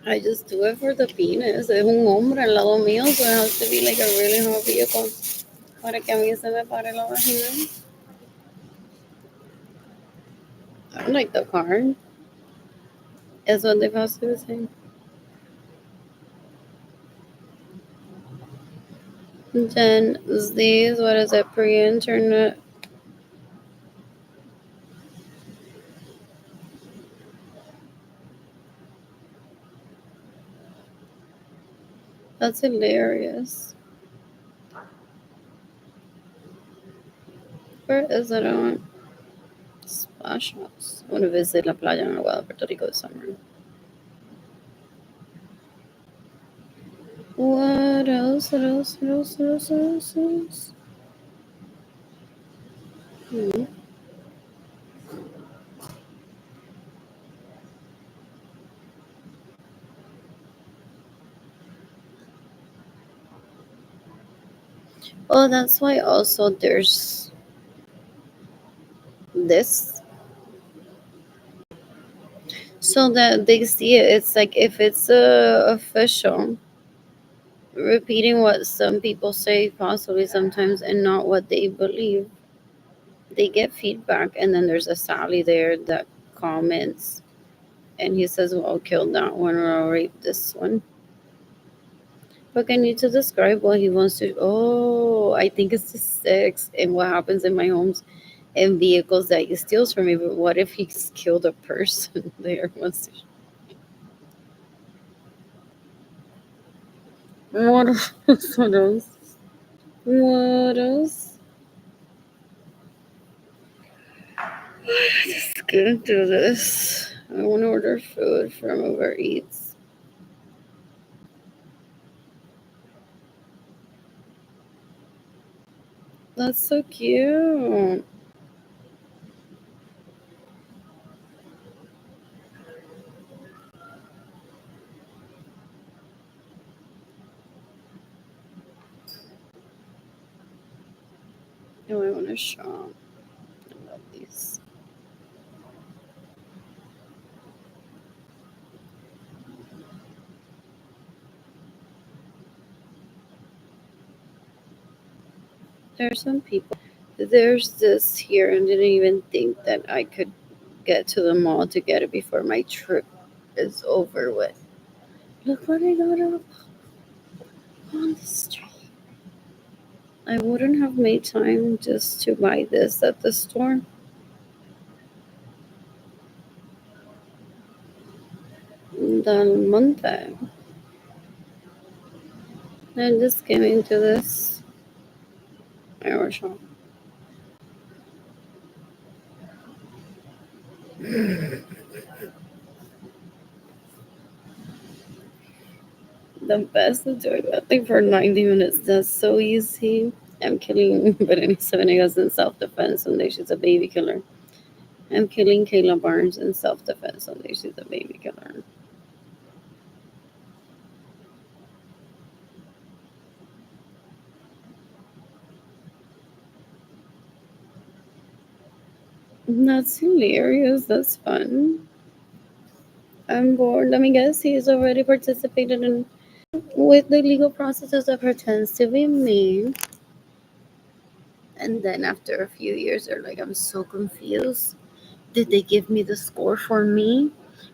I just do it for the penis. Es un hombre al lado mío, so it has to be like a really hot vehicle para que a mí se me pare la vagina. I like the car. That's what they've also been saying. Gen Z's, what is it, pre-internet? That's hilarious. Where is it on? Splash House. I want to visit La Playa en Aguada, Puerto Rico this summer. What else? What else? What else? What else? What else? What else? Hmm. Oh, that's why also there's this. So that they see it. It's like if it's official, repeating what some people say possibly sometimes and not what they believe, they get feedback. And then there's a Sally there that comments and he says, well, I'll kill that one or I'll rape this one. But I need to describe what he wants to. Oh, I think it's the sex and what happens in my homes and vehicles that he steals from me. But what if he's killed a person there? Wants to. What else? What else? What else? Just gonna do this. I want to order food from Uber Eats. That's so cute. Oh, I want to shop. I love these. There's some people. There's this here, and didn't even think that I could get to the mall to get it before my trip is over with. Look what I got up on the street. I wouldn't have made time just to buy this at the store. Del Monte. I just came into this hour shop. The best of doing nothing for 90 minutes. That's so easy. I'm killing Berenice Venegas in self defense one day. She's a baby killer. I'm killing Kayla Barnes in self defense one day. She's a baby killer. That's hilarious. That's fun. I'm bored. Let me guess. He's already participated in with the legal processes that pretends to be me. And then after a few years, they're like, I'm so confused. Did they give me the score for me?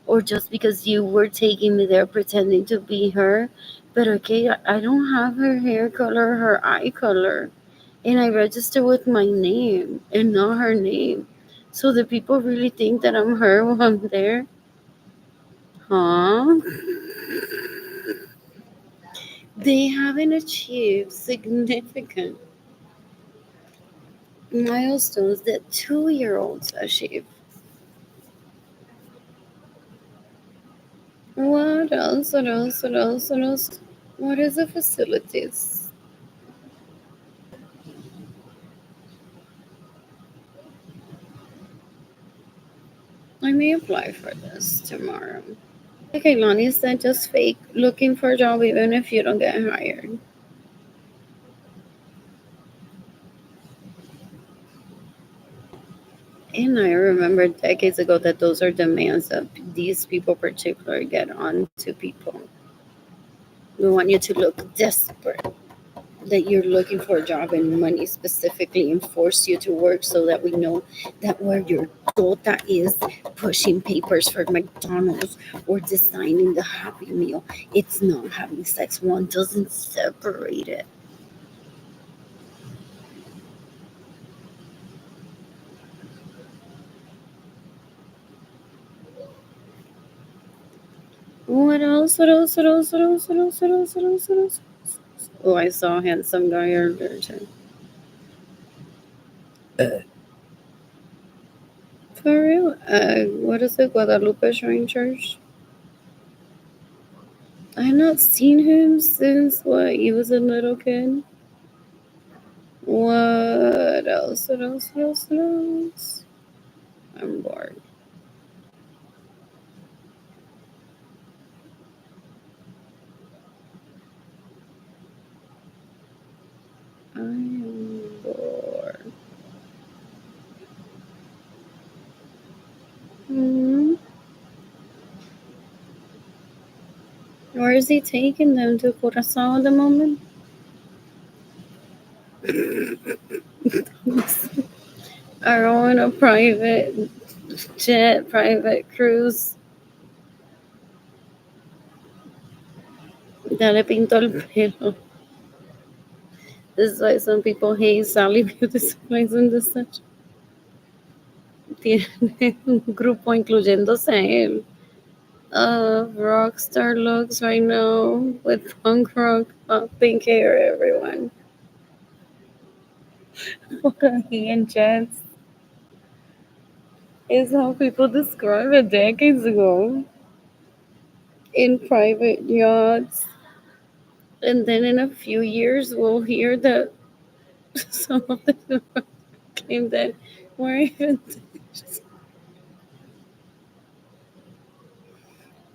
Or just because you were taking me there pretending to be her? But okay, I don't have her hair color, her eye color. And I register with my name and not her name. So the people really think that I'm her while I'm there? Huh? They haven't achieved significant milestones that 2-year-olds achieve. What else? What else? What else? What else? What is the facilities? I may apply for this tomorrow. Like Ilani said, just fake looking for a job even if you don't get hired. And I remember decades ago that those are demands that these people particularly get on to people. We want you to look desperate, that you're looking for a job and money specifically, and force you to work so that we know that where your tota is pushing papers for McDonald's or designing the Happy Meal, it's not having sex. One doesn't separate it. What else? What else? What else? What else? What else? What else? What else? What else? Oh, I saw a handsome guy earlier too. For real? What is it? Guadalupe Shrine Church? I have not seen him since what? He was a little kid. What else? What else? What else? What else? I'm bored. I am bored. Hmm. Where is he taking them to Curacao at the moment? Are on a private jet, private cruise. Ya le pintó el pelo. This is why some people hate Sally Beauty Supplies and such. Tiene un grupo incluyéndose a él. Rockstar looks right now with punk rock, pink hair, everyone. He and Jets is how people describe it decades ago in private yachts. And then in a few years, we'll hear that some of them claim that were even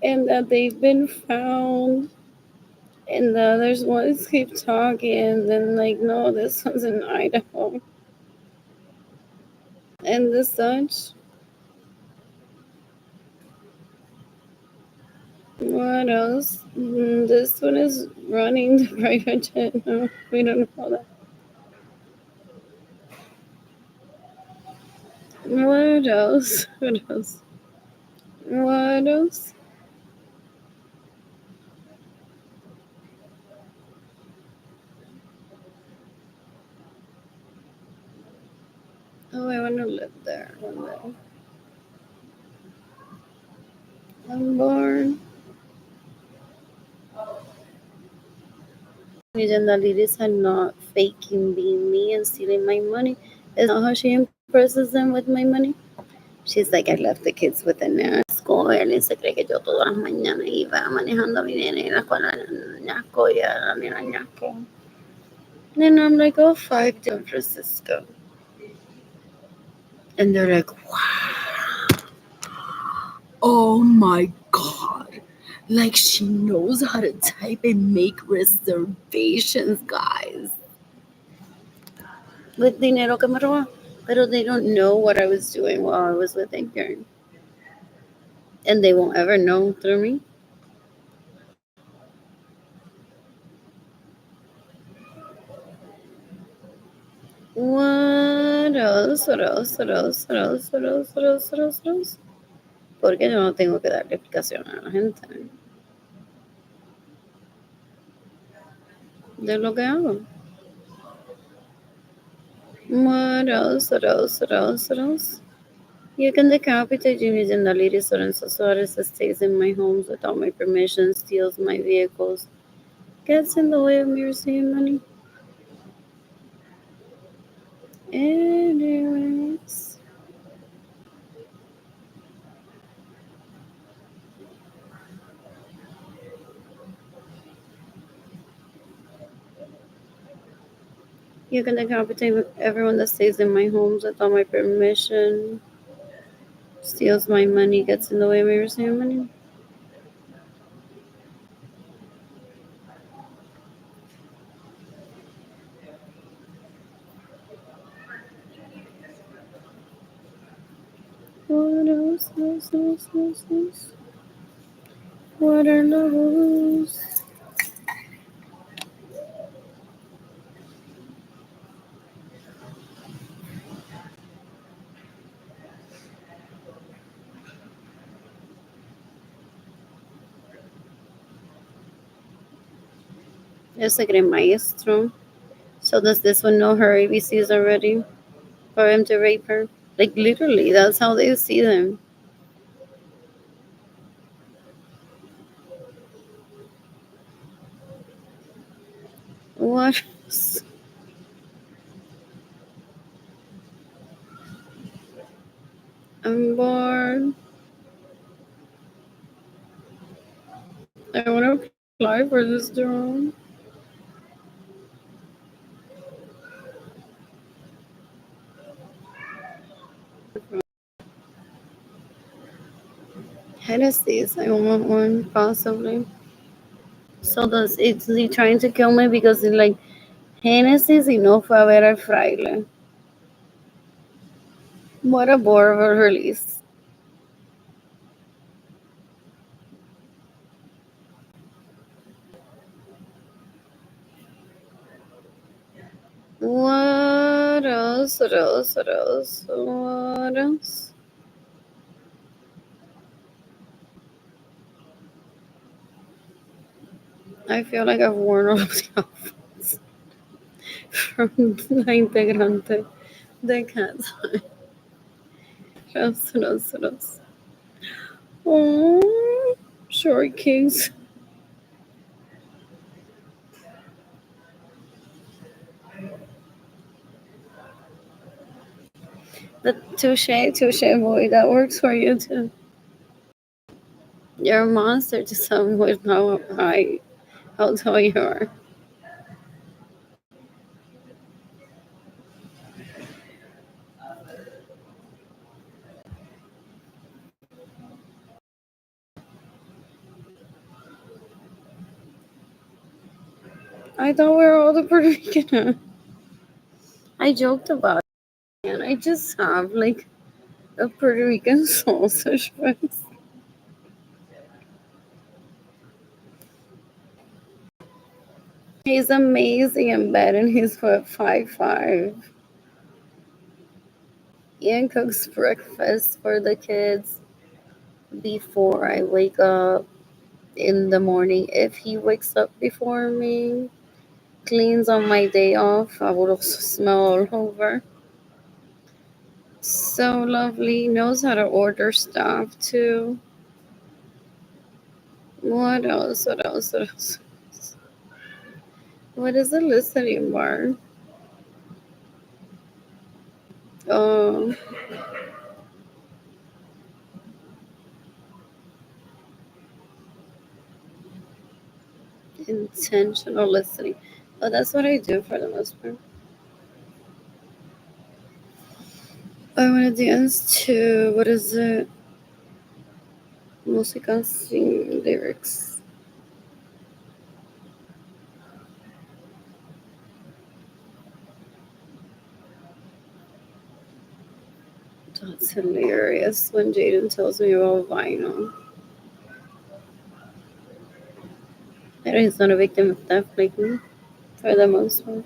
and that they've been found. And the others ones keep talking, and then like, no, this one's in Idaho, and the such. What else? This one is running the private jet. No, we don't know that. What else? What else? What else? Oh, I want to live there one day. I'm born. Agenda ladies are not faking being me and stealing my money. It's not how she impresses them with my money. She's like, I left the kids with a Nasco. Él se cree que yo todas las mañanas iba manejando a mi nene en la escuela Nasco y a la nena Nasco. And I'm like, oh, 5 to San Francisco. And they're like, wow. Oh my God. Like she knows how to type and make reservations, guys. With dinero que me robó. But they don't know what I was doing while I was with Edgar. And they won't ever know through me. What else? What else? What else? What else? What else? What else? What else? What else? Porque yo no tengo que darle explicación a la gente de lo que hago. What else? What else? What else? What else? You can decapitate Jimmy Zendaliri Sorenzo Suarez stays in my homes without my permission, steals my vehicles, gets in the way of me receiving money. Anyways. You can decapitate everyone that stays in my homes without my permission, steals my money, gets in the way of me receiving money. What else? What are the rules? It's like a maestro. So does this one know her ABCs already for him to rape her? Like literally, that's how they see them. What? I'm bored. I want to apply for this job. Hennessy's, I want one possibly. So does is he trying to kill me because he's like Hennessy's y no fue a ver al fraile? What a bore of a release. What else? What else? What else? What else? I feel like I've worn all of the outfits from La Integrante de Cat's Eye. What else? What else? Oh, short kings. The touche boy, that works for you too. You're a monster to someone with how tall you are. I thought we were all the Puerto Rican. I joked about it, and I just have like a Puerto Rican sausage face. He's amazing in bed, and he's what 5'5". Ian cooks breakfast for the kids before I wake up in the morning. If he wakes up before me, cleans on my day off, I would also smell all over. So lovely, knows how to order stuff too. What else? What else? What else? What is a listening bar? Oh, intentional listening. Oh, that's what I do for the most part. I want to dance to what is it? Música sin lyrics. That's hilarious when Jaden tells me about vinyl. And he's not a victim of theft like me, for the most part.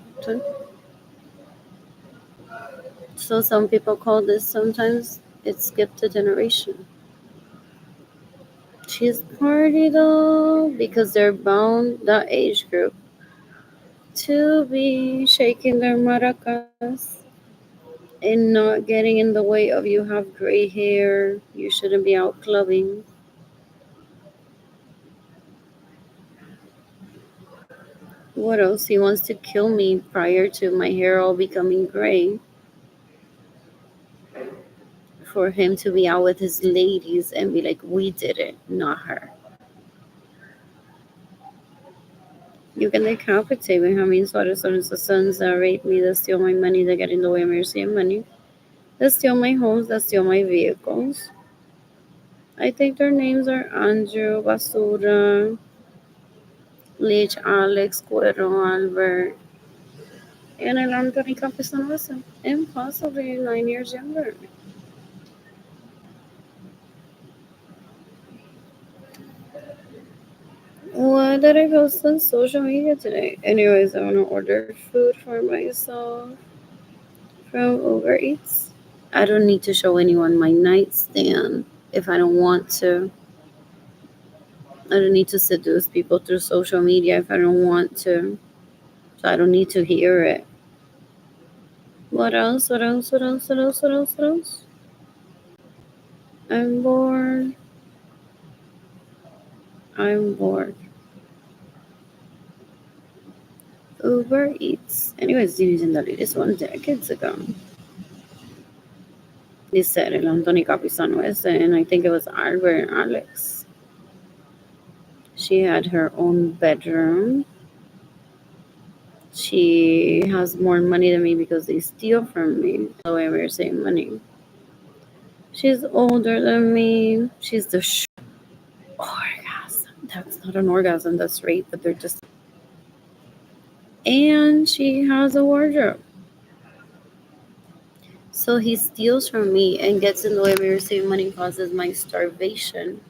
So some people call this sometimes it's skipped a generation. She's party though, because they're bound that age group to be shaking their maracas and not getting in the way of you have gray hair, you shouldn't be out clubbing. What else? He wants to kill me prior to my hair all becoming gray. For him to be out with his ladies and be like, we did it, not her. You can decapitate me. I mean, Suarez are the sons that rape me, that steal my money, that get in the way of mercy and money, that steal my homes, that steal my vehicles. I think their names are Andrew, Basura, Leach, Alex, Cuero, Albert, and El Anthony Campesanosa, and possibly 9 years younger. Why did I post on social media today? Anyways, I want to order food for myself from Uber Eats. I don't need to show anyone my nightstand if I don't want to. I don't need to seduce people through social media if I don't want to. So I don't need to hear it. What else? What else? What else? What else? What else? What else? I'm bored. I'm bored. Uber Eats. Anyways, diligently, this one decades ago. They said El Anthony Capisano ese, and I think it was Albert and Alex. She had her own bedroom. She has more money than me because they steal from me. The way we're saying money. She's older than me. She's the orgasm. That's not an orgasm, that's rape, but they're just. And she has a wardrobe. So he steals from me and gets in the way of me receiving money, causes my starvation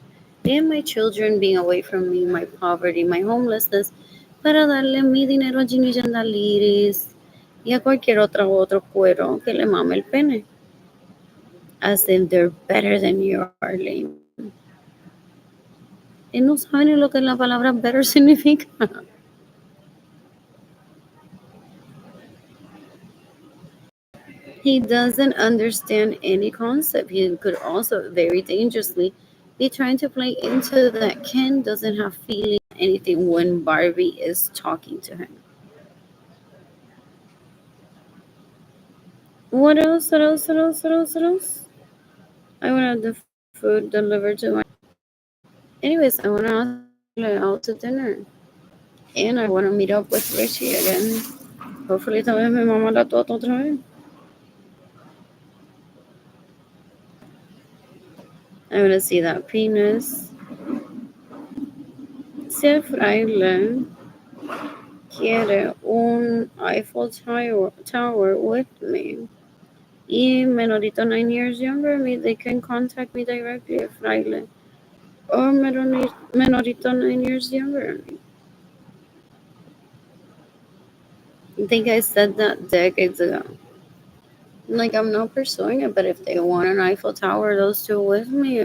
and my children being away from me, my poverty, my homelessness, para darle mi dinero a Ginny Jandaliris y a cualquier otro cuero que le mame el pene. As if they're better than you, Arlene. Y no saben ni lo que la palabra better significa. He doesn't understand any concept. He could also very dangerously be trying to play into that Ken doesn't have feeling anything when Barbie is talking to him. What else? What else? What else? What else? What else? I want to have the food delivered to my. Anyways, I want to ask out to dinner. And I want to meet up with Richie again. Hopefully, tal vez mi mamá la tota otra vez. I want to see that penis. Si el fraile quiere un Eiffel Tower with me. Y Menorito 9 years younger than me, they can contact me directly if fraile. Or Menorito 9 years younger than me. I think I said that decades ago. Like, I'm not pursuing it, but if they want an Eiffel Tower, those two with me,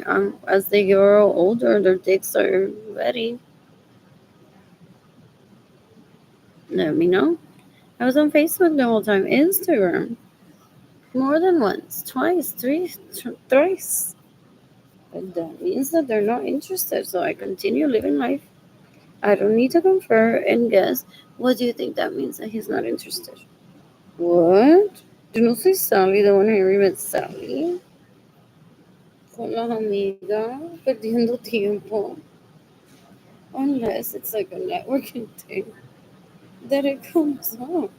as they grow older, their dicks are ready. Let me know. I was on Facebook the whole time. Instagram. More than once. Twice. Thrice. But that means that they're not interested, so I continue living life. I don't need to confer and guess. What do you think that means that he's not interested? What? Yo no soy Sally, the one Henry met Sally. Con las amigas, perdiendo tiempo. Unless it's like a networking thing that it comes up.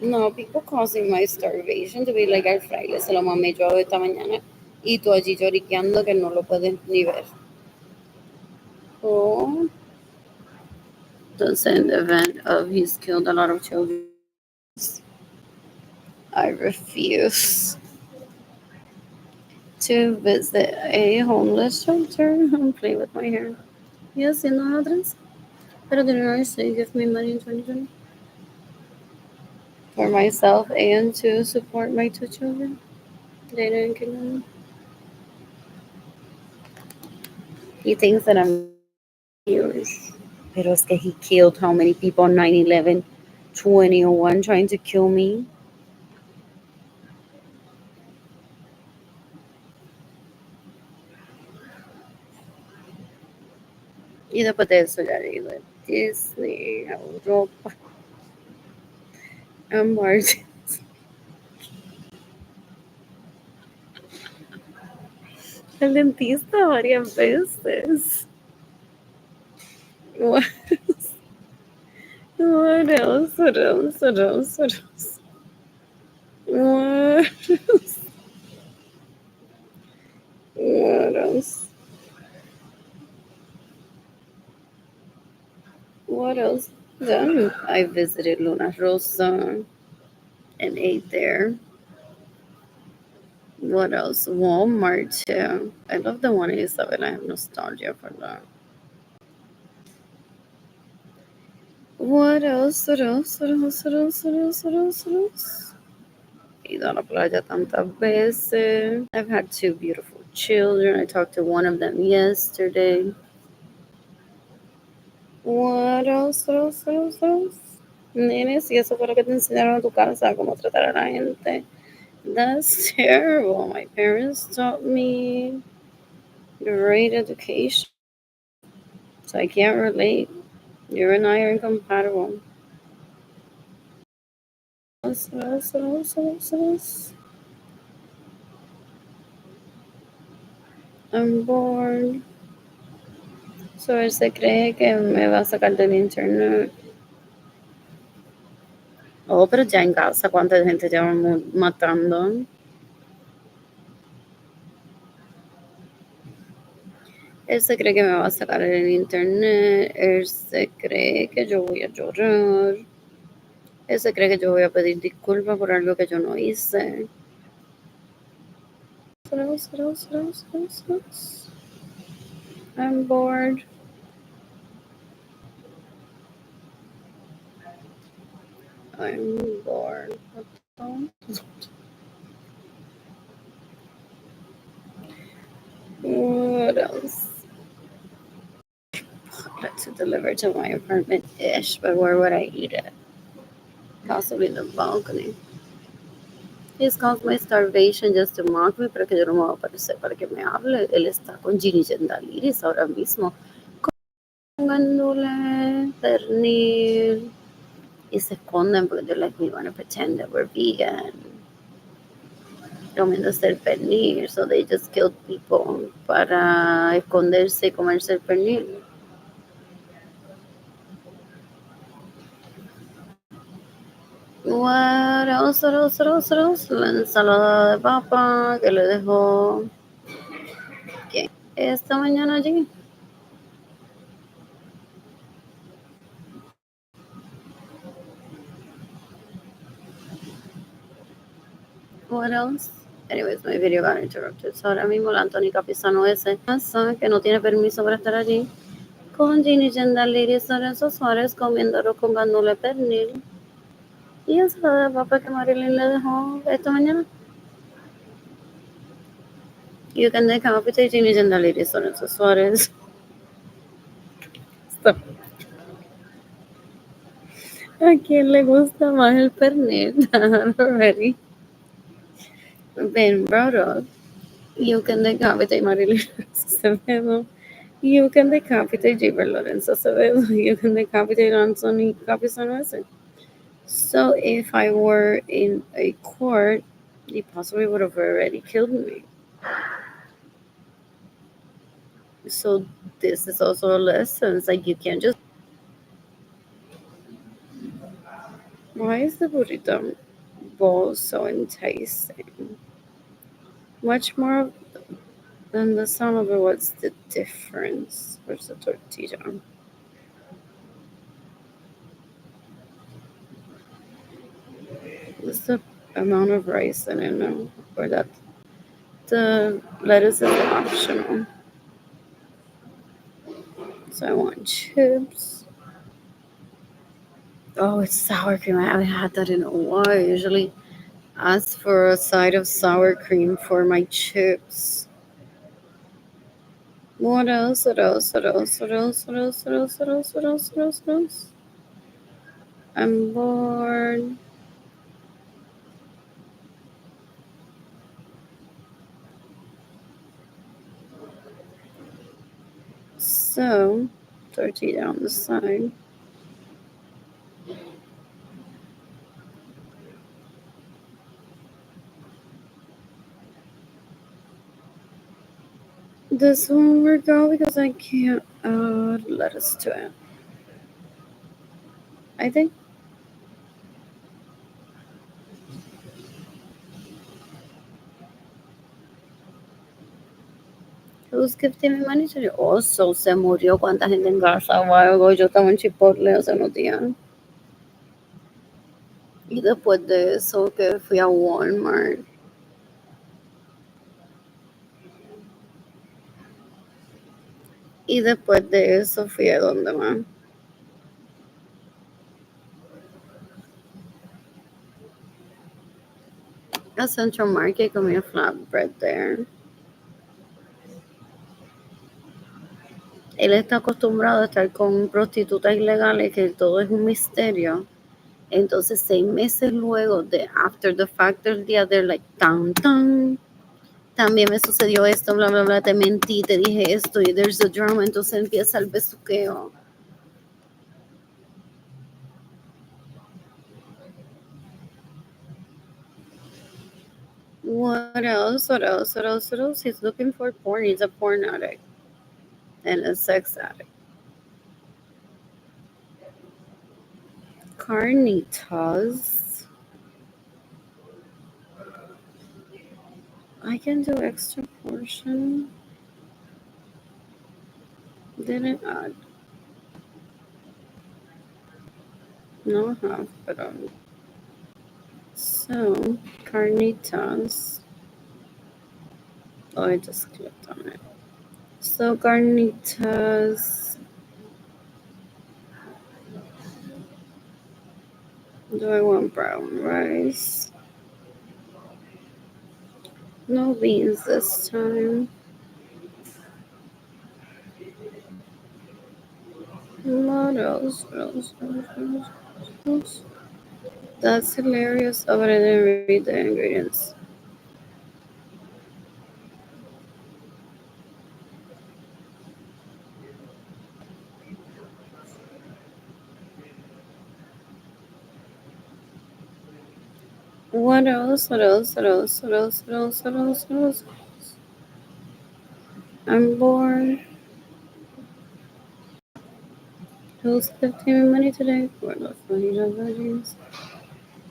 No, people causing my starvation to be like, al fraile se lo mamé yo esta mañana y tú allí lloriqueando que no lo puedes ni ver. Oh, the same event of he's killed a lot of children. I refuse to visit a homeless shelter and play with my hair. Yes, in the others. Pero didn't I say give me money in 2020? For myself and to support my two children. They didn't kill me. He thinks that I'm years. Pero es que he killed how many people on 9/11, 2001 trying to kill me? Y después de eso ya digo, Disney, Europa, and Martin. El dentista varias veces. What else? What else? What else? What else? What else? What else? What else? What else? Then I visited Luna Rosa and ate there. What else? Walmart too. I love the 187. I have nostalgia for that. What else? What else? What else? What else? What else? What else? What else? He ido a la playa tantas veces. I've had two beautiful children. I talked to one of them yesterday. What else? What else? What else? What else? Nenes, y eso fue lo que te enseñaron en tu casa, cómo tratar a la gente. That's terrible. My parents taught me great education, so I can't relate. You and I are incompatible. What else? What else? What else? What else? What else? I'm bored. So él se cree que me va a sacar del internet. Oh, pero ya en casa, ¿cuánta gente llevamos matando? Él se cree que me va a sacar del internet. Él se cree que yo voy a llorar. Él se cree que yo voy a pedir disculpas por algo que yo no hice. What else? What else? What else? What else? What else? I'm bored. I'm bored. What else? To deliver to my apartment ish, but where would I eat it? Possibly the balcony. He's caused my starvation just to mock me, pero que yo no me voy a aparecer para que me hable. Él está con Ginny Gendaliris ahora mismo, comiéndole pernil. Y se esconden porque they're like, we want to pretend that we're vegan. Comiéndose el pernil, so they just killed people para esconderse y comerse el pernil. What else, what else, what else, what else? La ensalada de papa que le dejó ¿quién? Esta mañana allí. What else? Anyways, my video got interrupted. So ahora mismo la Antónica Pisano ese que no tiene permiso para estar allí con Ginny Gendaliris Lorenzo Suárez comiendo arroz con gandules pernil y ensalada de papa que Marilyn le dejó esta mañana. You can decapitate Ginny Gendaliris Lorenzo Suárez. Stop. ¿A quién le gusta más el pernil? Already been brought up. You can decapitate Marilyn Acevedo. You can decapitate Javier Lorenzo Acevedo. You can decapitate Anthony Capisano ese. So if I were in a court, he possibly would have already killed me. So this is also a lesson. It's like you can't just. Why is the burrito bowl so enticing? Much more than the sound of it. What's the difference? Where's the tortilla? What's the amount of rice in it now? Or that the lettuce is optional. So I want chips. Oh, it's sour cream. I haven't had that in a while. I usually ask for a side of sour cream for my chips. What else? What else? What else? What else? What else? What else? What else? What else? What else? What else? I'm bored. So tortilla on the side. This won't work out because I can't add lettuce to it. I think. Who's gifting me money today? Also, se murió cuánta gente en casa o algo. Yo estaba en Chipotle hace unos días. Y después de eso que fui a Walmart. Y después de eso fui a donde más. A Central Market comí a flatbread there. Él está acostumbrado a estar con prostitutas ilegales, que todo es un misterio. Entonces, 6 meses luego de after the fact del día, they're like, tan, tan. También me sucedió esto, bla, bla, bla, te mentí, te dije esto, y there's a drama, entonces empieza el besuqueo. What else? What else? What else? What else? He's looking for porn. He's a porn addict and a sex addict. Carnitas. I can do extra portion. Didn't add. No half, but so carnitas. Oh, I just clicked on it. So carnitas. Do I want brown rice? No beans this time. What else? What else? What else? What else? That's hilarious. Oh, but I didn't read the ingredients. What else? What else? What else? What else? What else? What else? What else? I'm bored. Who's gifting me money today for the fajita veggies?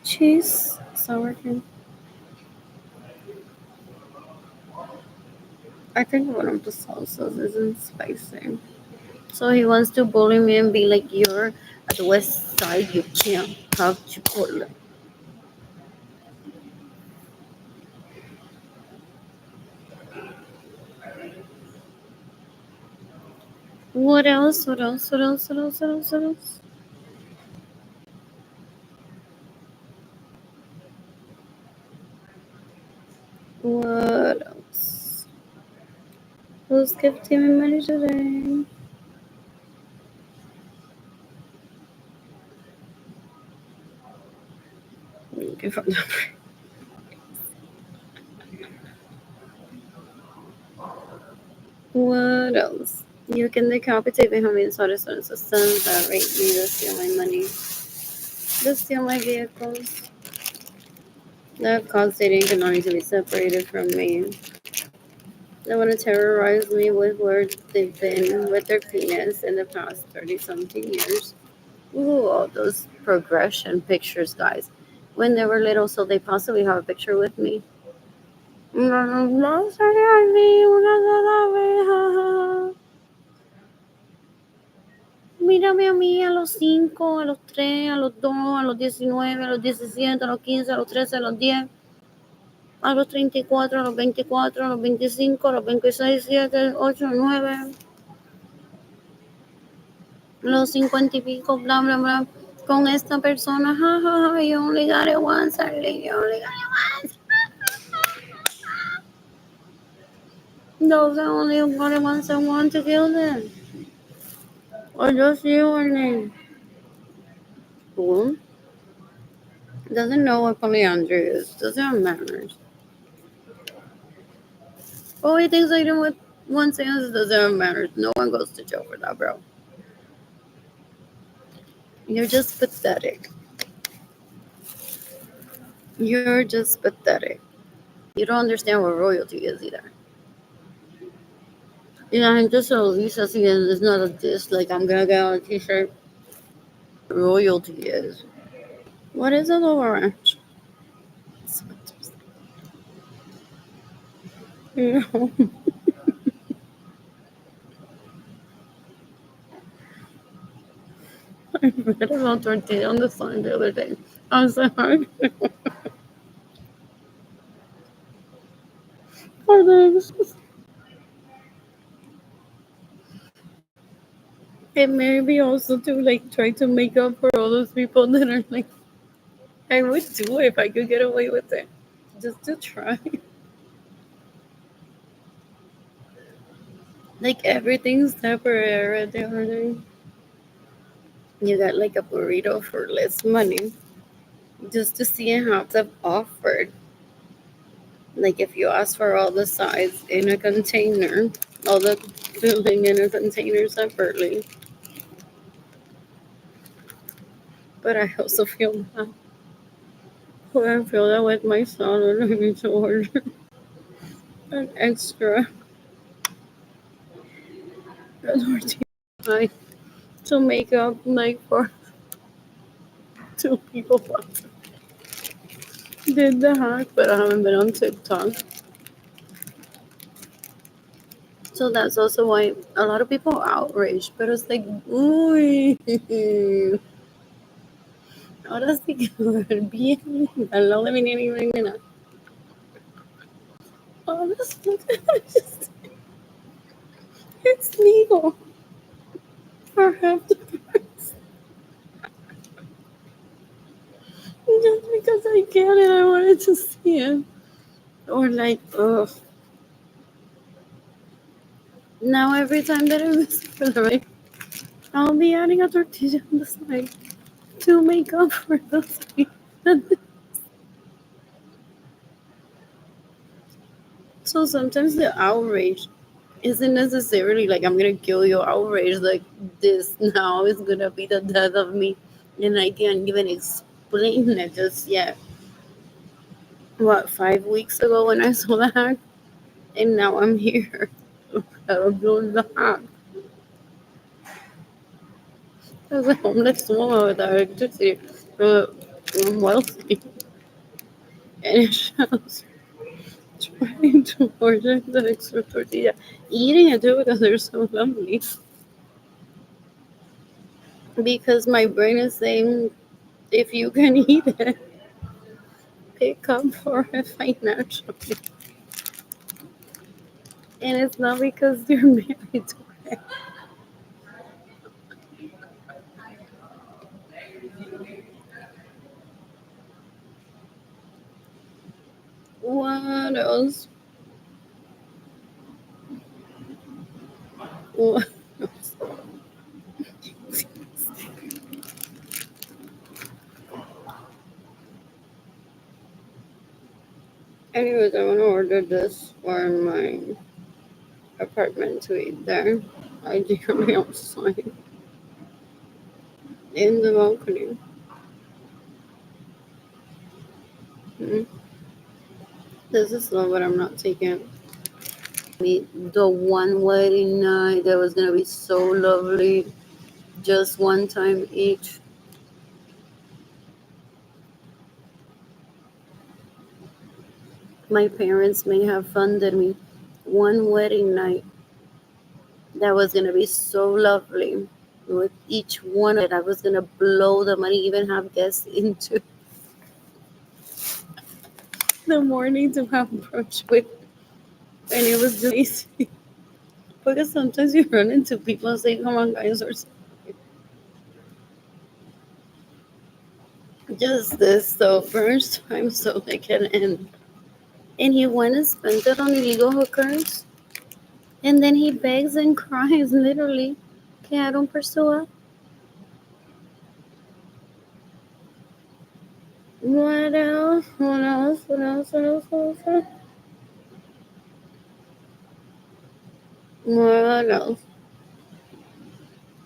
Cheese, sour cream. I think one of the salsas isn't spicy. So he wants to bully me and be like, you're at the west side, you can't have Chipotle. What else? What else? What else? What else? What else? What else? What else? Who's gifting me money today? Looking for number. What else? You can decapitate me, homie. Sorry, sorry, so sons that rape me to steal my money, to steal my vehicles. They're causating economy to be separated from me. They want to terrorize me with where they've been with their penis in the past 30 something years. Ooh, all those progression pictures, guys. When they were little, so they possibly have a picture with me. Mírame a mí a los 5, a los 3, a los 2, a los 19, a los 17, a los 15, a los 13, a los 10, a los 34, a los 24, a los 25, a los 26, 7, 8, 9, los 50 y pico, bla, bla, bla. Con esta persona, jajaja, you only got it once, Arlene, you only got it once. Those are only got it once I want to kill them. Or just you, Arlene. Who doesn't know what polyandry is, doesn't have manners. Oh, he thinks I do with one sentence doesn't have manners. No one goes to jail for that, bro. You're just pathetic. You're just pathetic. You don't understand what royalty is either. I'm just a Lisa saying it's not a diss, like I'm gonna get on a t-shirt. Royalty is. What is it orange? You know, I read about tortilla on the sign the other day. I was like, are those? And maybe also to like try to make up for all those people that are like, I would do it if I could get away with it. Just to try. Like everything's temporary the other day. You got like a burrito for less money. Just to see how it's offered. Like if you ask for all the sides in a container, all the filling in a container separately. But I also feel that when I feel that with my son when I need to order an extra tortilla to make up like for two people. Did the hack, but I haven't been on TikTok. So that's also why a lot of people are outraged. But it's like, uy, ahora sí que bien, al lado de mi nena. Honestly, it's legal for half the price. Just because I can and I wanted to see it. Or like, ugh. Now every time that I visit for the right, I'll be adding a tortilla on the side to make up for those. So sometimes the outrage isn't necessarily like I'm gonna kill your outrage. Like this now is gonna be the death of me, and I can't even explain it just yet. What 5 weeks ago when I saw the hack, and now I'm here. I'm doing the hack. As a homeless woman with electricity, I'm wealthy, and it shows. Trying to order the extra tortilla, eating it too because they're so lovely. Because my brain is saying, if you can eat it, pick up for it financially. And it's not because you're married to it. What else? What else? Anyways, I want to order this for my apartment to eat there. Ideally outside in the balcony. Mm. This is not what I'm not taking. The one wedding night that was gonna be so lovely, just one time each. My parents may have funded me one wedding night that was gonna be so lovely. With each one of it, I was gonna blow the money, even have guests into the morning to have brunch with, and it was just easy. Because sometimes you run into people and say, "Come on, guys," or just this so brunch time so they can end. And he went and spent it on illegal hookers. And then he begs and cries, literally. Que I don't pursue it. What else? What else? What else? What else? What else? What else?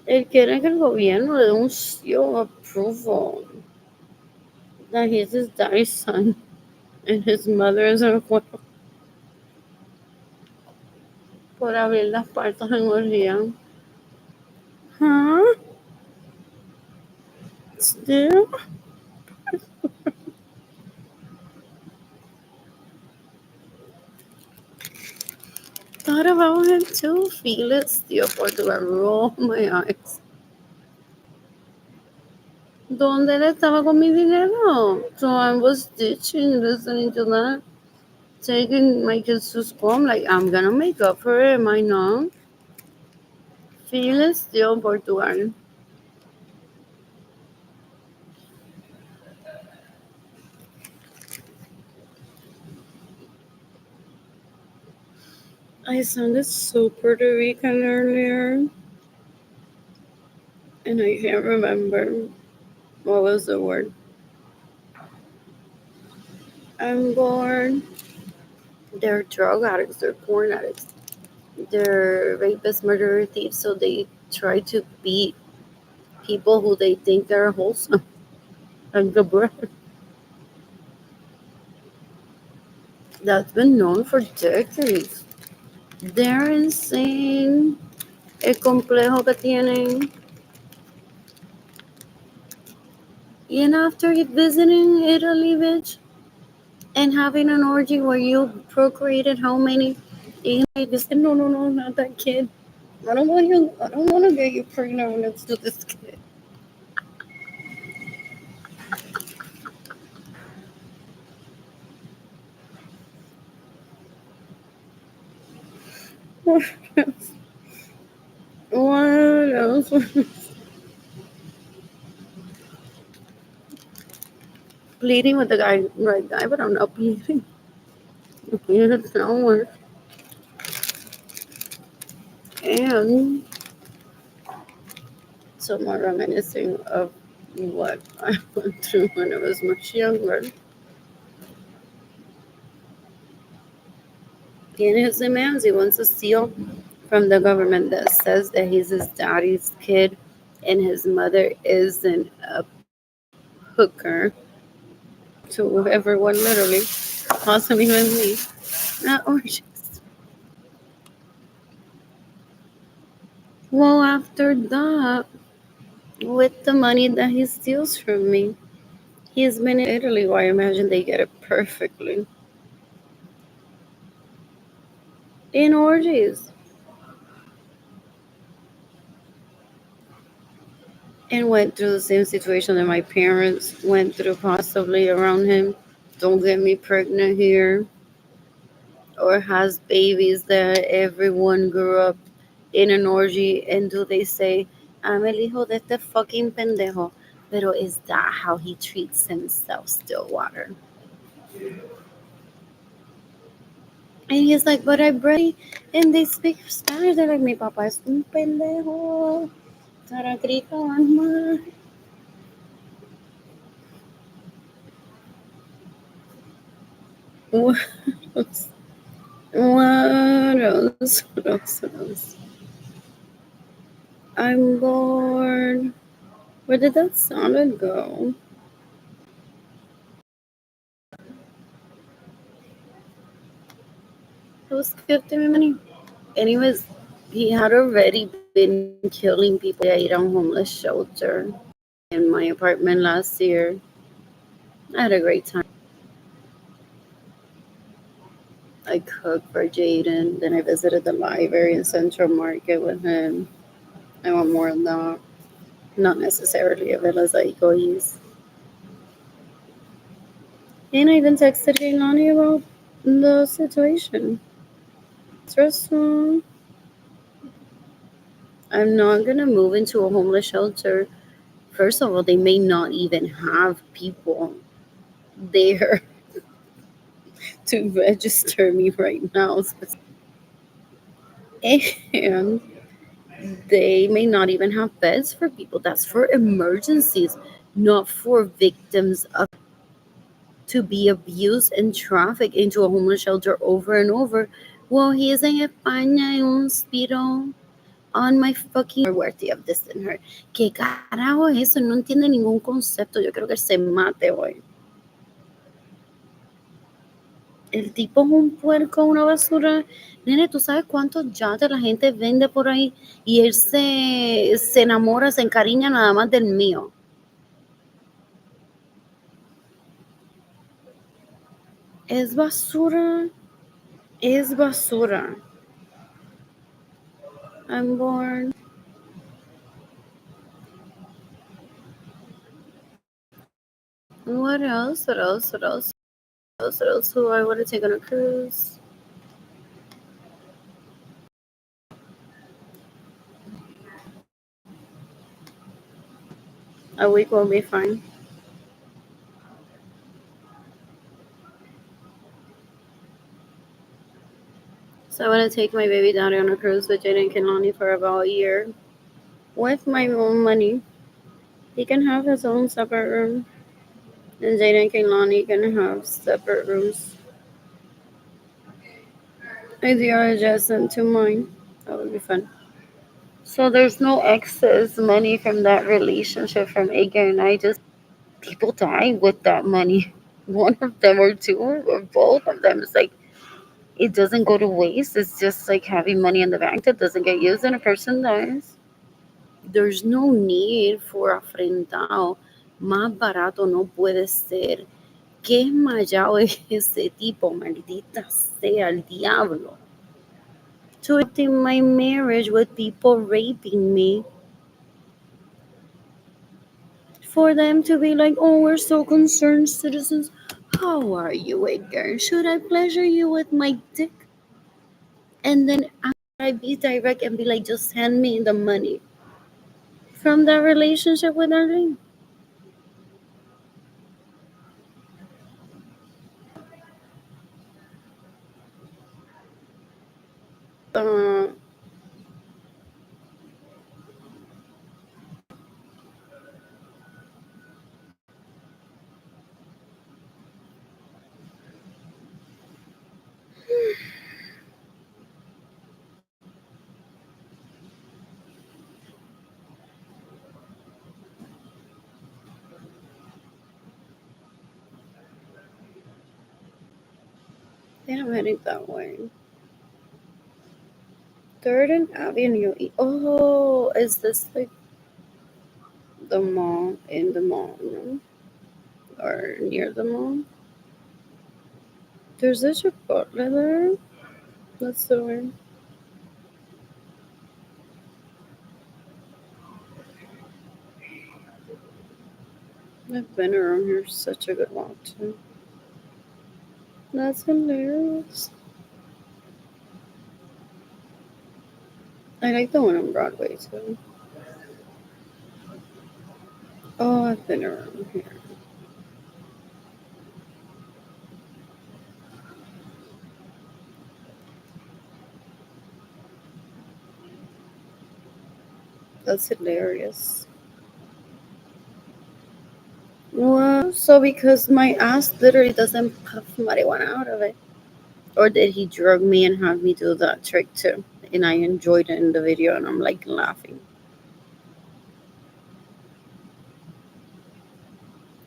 Él quiere que el gobierno le dé un seal of approval that he's his daddy's son and his mother is a juego por abrir las puertas en orgía. Huh? Still? Thought about him too. Feel it still for the roll my eyes. ¿Dónde él estaba con mi dinero? So I was ditching, listening to that, taking my kids to school. I'm like, I'm gonna make up for it, am I not? Feel it still, Portugal. I sounded so Puerto Rican earlier, and I can't remember what was the word. I'm bored. They're drug addicts, they're porn addicts, they're rapists, murderers, thieves, so they try to beat people who they think are wholesome. Like the bread. That's been known for decades. They're insane. El complejo que tienen. And after visiting Italy, bitch, and having an orgy where you procreated how many? And I just said, no, not that kid. I don't want to get you pregnant next to this kid. What else? What else? Pleading with the right guy, but I'm not pleading. It's not work. And so more reminiscing of what I went through when I was much younger. In his demands, he wants a seal from the government that says that he's his daddy's kid and his mother isn't a hooker to everyone, literally, possibly even me. Not orgies. Well, after that, with the money that he steals from me, he's been in Italy, where I imagine they get it perfectly. In orgies. And went through the same situation that my parents went through, possibly around him. Don't get me pregnant here. Or has babies that everyone grew up in an orgy. And do they say, I'm el hijo de este fucking pendejo? Pero is that how he treats himself, Stillwater? And he's like, but I breastfeed and they speak Spanish. They're like, mi papá es un pendejo. Taracrica, mamá. What else? What else? What else? What else? I'm bored. Where did that salad go? Who's gifting me money? Anyways, he had already been killing people at a homeless shelter in my apartment last year. I had a great time. I cooked for Jaden. Then I visited the library in Central Market with him. I want more of that. Not necessarily a Villas Ikois. And I even texted Kaylani about the situation. Stressful. I'm not gonna move into a homeless shelter. First of all, they may not even have people there to register me right now. And they may not even have beds for people. That's for emergencies, not for victims of to be abused and trafficked into a homeless shelter over and over. Well, he is en España en un hospital. on my fucking worthy of this in her. ¿Qué carajo es eso? No entiende ningún concepto. Yo creo que se mate hoy. El tipo es un puerco, una basura. Nene, ¿tú sabes cuántos yates la gente vende por ahí? Y él se enamora, se encariña nada más del mío. Es basura. Es basura. I'm born. What else? What else? What else? What else? Who I want to take on a cruise? A week will be fine. So I want to take my baby daddy on a cruise with Jaden Kinlani for about a year with my own money. He can have his own separate room, and Jaden Kinlani can have separate rooms. They are adjacent to mine. That would be fun. So there's no excess money from that relationship from Edgar and I. Just people die with that money. One of them or two or both of them. It's like it doesn't go to waste. It's just like having money in the bank that doesn't get used and a person dies. There's no need for afrentado. Más barato no puede ser. ¿Qué mallado es ese tipo? Maldita sea el diablo. To in my marriage with people raping me. For them to be like, oh, we're so concerned citizens. How are you, Edgar? Should I pleasure you with my dick? And then I be direct and be like, just send me the money from that relationship with Arlene. Uh, yeah, I'm heading that way. Third and Avenue. Oh, is this like the mall in the mall, no? Or near the mall? There's a Chipotle there. That's so weird. I've been around here. Such a good walk too. That's hilarious. I like the one on Broadway too. Oh, I've been around here. That's hilarious. Well, so because my ass literally doesn't puff marijuana out of it. Or did he drug me and have me do that trick too? And I enjoyed it in the video and I'm like laughing.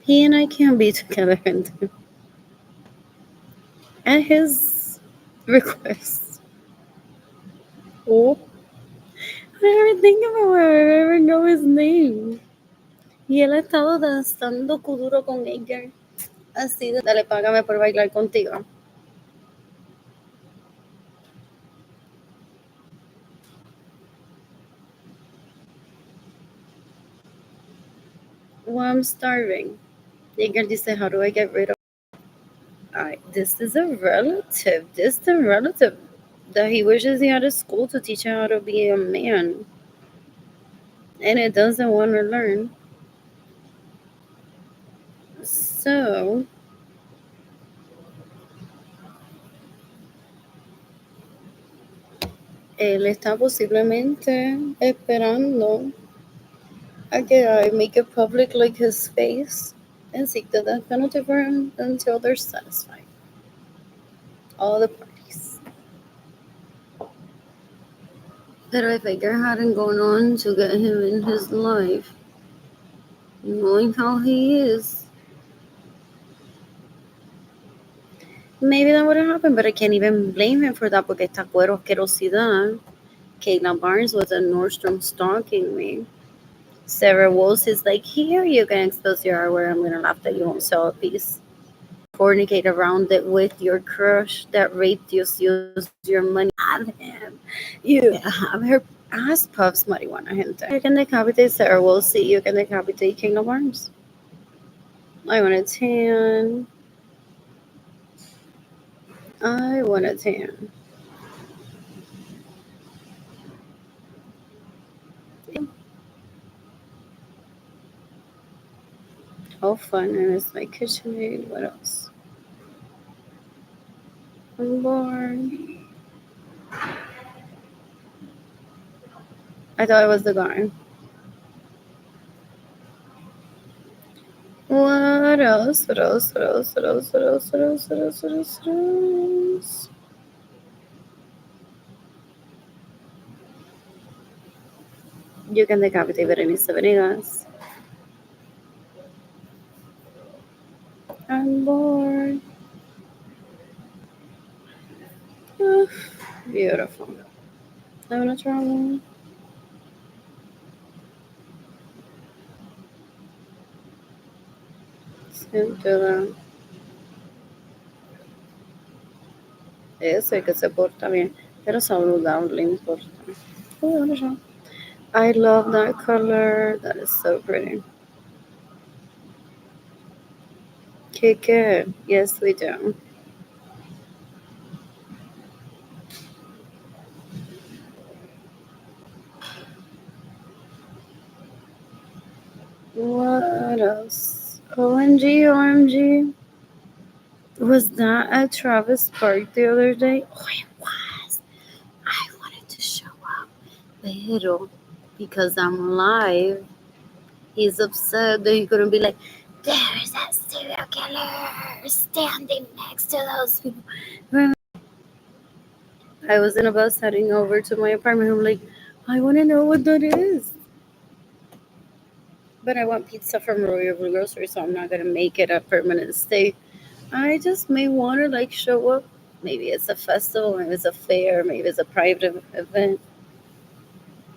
He and I can't be together at his request. Oh, I never think about it. I never know his name. Y él ha estado danzando kuduro con Edgar. Así de, dale, págame por bailar contigo. Well, I'm starving. Edgar dice, how do I get rid of this is a relative. This is a relative that he wishes he had a school to teach him how to be a man. And it doesn't want to learn. So, él está posiblemente esperando a que I make it public like his face and seek the death penalty for him until they're satisfied. All the parties. But if Edgar hadn't gone on to get him in his life, knowing how he is, maybe that would have happened, but I can't even blame him for that porque esta cuero asquerosidad. Kayla Barnes was at Nordstrom stalking me. Sarah Walls is like, here you can expose your hardware. I'm gonna laugh that you won't sell a piece. Fornicate around it with your crush that raped you, use your money at him. You have her ass puffs, marijuana gente. You can decapitate Sarah Walls, see you can decapitate Kayla Barnes. I want a tan. I want a tan. All fun, and it's my KitchenAid. What else? I'm bored. I thought it was the guy. What else? What else? What else? What else? What else? What else? What else? What else? What else? You can decapitate Berenice Venegas. I'm bored. Oh, beautiful. I wanna travel. Siéntela. Ese que se porta bien, pero saludable importa. Oh, what is that? I love that color. That is so pretty. Kick it. Yes, we do. What else? OMG, OMG. Was that at Travis Park the other day? Oh, it was. I wanted to show up. Pero, because I'm live, he's upset that he couldn't be like, there is that serial killer standing next to those people. I was in a bus heading over to my apartment. I'm like, I want to know what that is. But I want pizza from Royal Grocery, so I'm not going to make it a permanent stay. I just may want to like show up. Maybe it's a festival, maybe it's a fair, maybe it's a private event.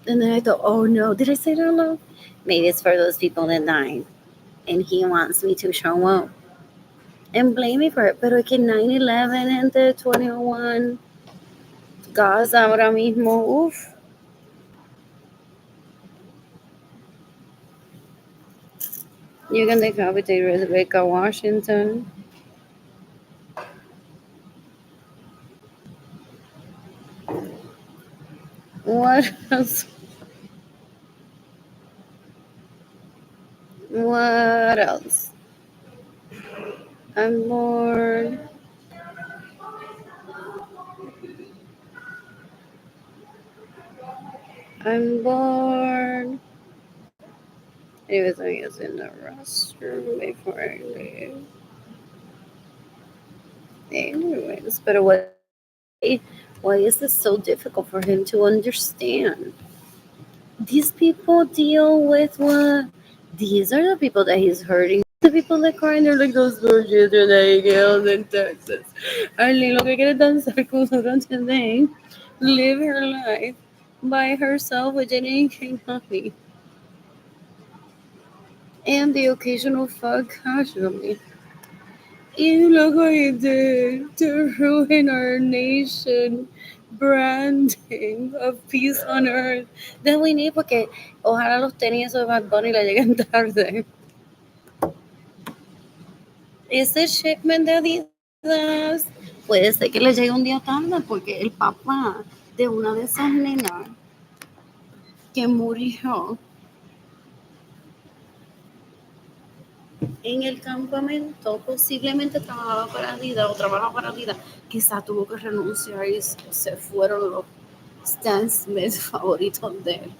And then I thought, oh no, did I say that out loud? Maybe it's for those people that died. And he wants me to show up. And blame me for it. Pero es que 9/11 gente 2001, Gaza ahora mismo, uff. You can decapitate Rebecca Washington. What else? What else? I'm bored. I'm bored. Anyways, I was in the restroom before I leave. Anyways, but why is this so difficult for him to understand? These people deal with what? These are the people that he's hurting. The people that cry and they're like those little children that he killed in Texas. Arlene lo que quiere danzar con durante the day, live her life by herself with Jenny King Honey. And the occasional fuck casually. You look what you did to ruin our nation branding of peace on earth that we need porque ojalá los tenis esos de Bad Bunny le lleguen tarde. Ese shipment de Adidas puede ser que le llegue un día tarde porque el papá de una de esas nenas que murió en el campamento posiblemente trabajaba para Adidas o trabaja para Adidas, quizá tuvo que renunciar y se fueron los Stan Smith favoritos de él.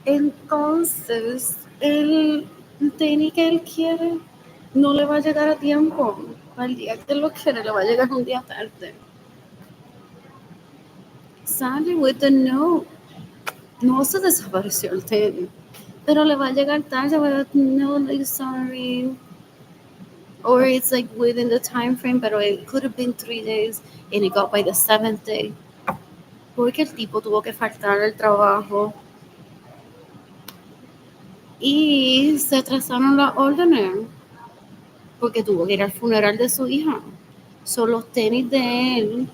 Entonces, el tenis que él quiere no le va a llegar a tiempo. Al día que él lo quiere, le va a llegar un día tarde. sale with the note. No se desapareció el tenis, pero le va a llegar tarde with a note like sorry. Or it's like within the time frame, but it could have been 3 days and it got by the seventh day. Porque el tipo tuvo que faltar al trabajo y se atrasaron las órdenes porque tuvo que ir al funeral de su hija. Son los tenis de él,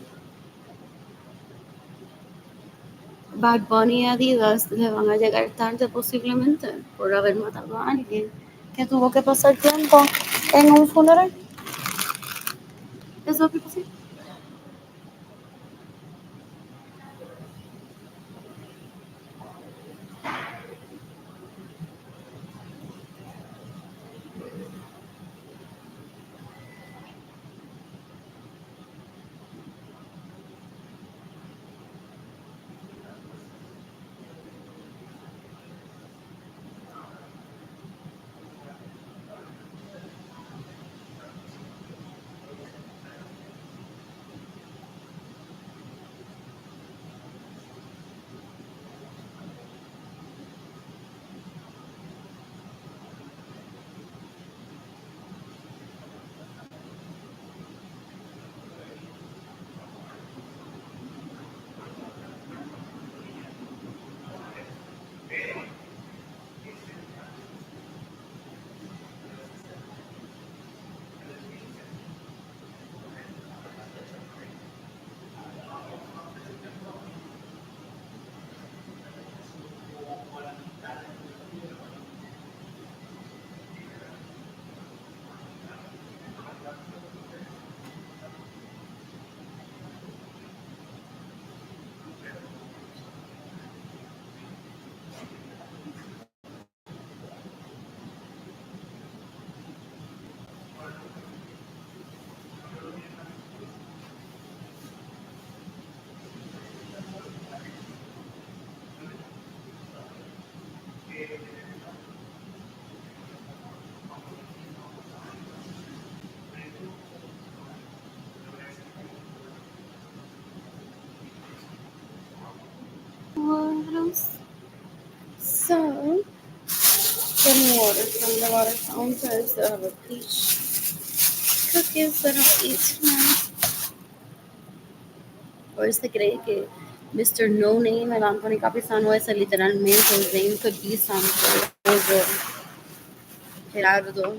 Bad Bunny y Adidas, le van a llegar tarde posiblemente por haber matado a alguien que tuvo que pasar tiempo en un funeral. Eso que pasó. What else? So, getting water from the water fountain. I still have a peach cookies that I'll eat tonight. Or se cree que Mr. No Name, el Anthony Capizano, ese literalmente, his name could be Santiago Gerardo.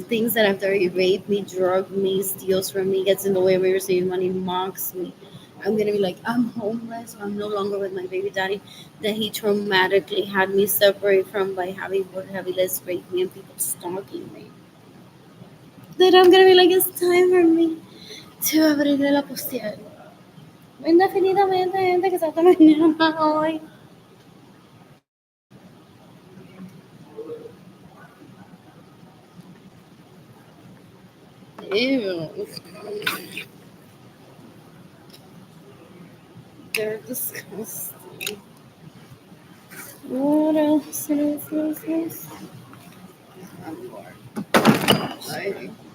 Things that after he raped me, drugged me, steals from me, gets in the way of me receiving money, mocks me. I'm gonna be like, I'm homeless, or I'm no longer with my baby daddy that he traumatically had me separate from by having what heavy less rape me and people stalking me. Then I'm gonna be like, it's time for me to abrirle la postiera. Indefinidamente, gente que se hasta mañana hoy. Ew. They're disgusting. What else? What else? What else? I'm bored. Right.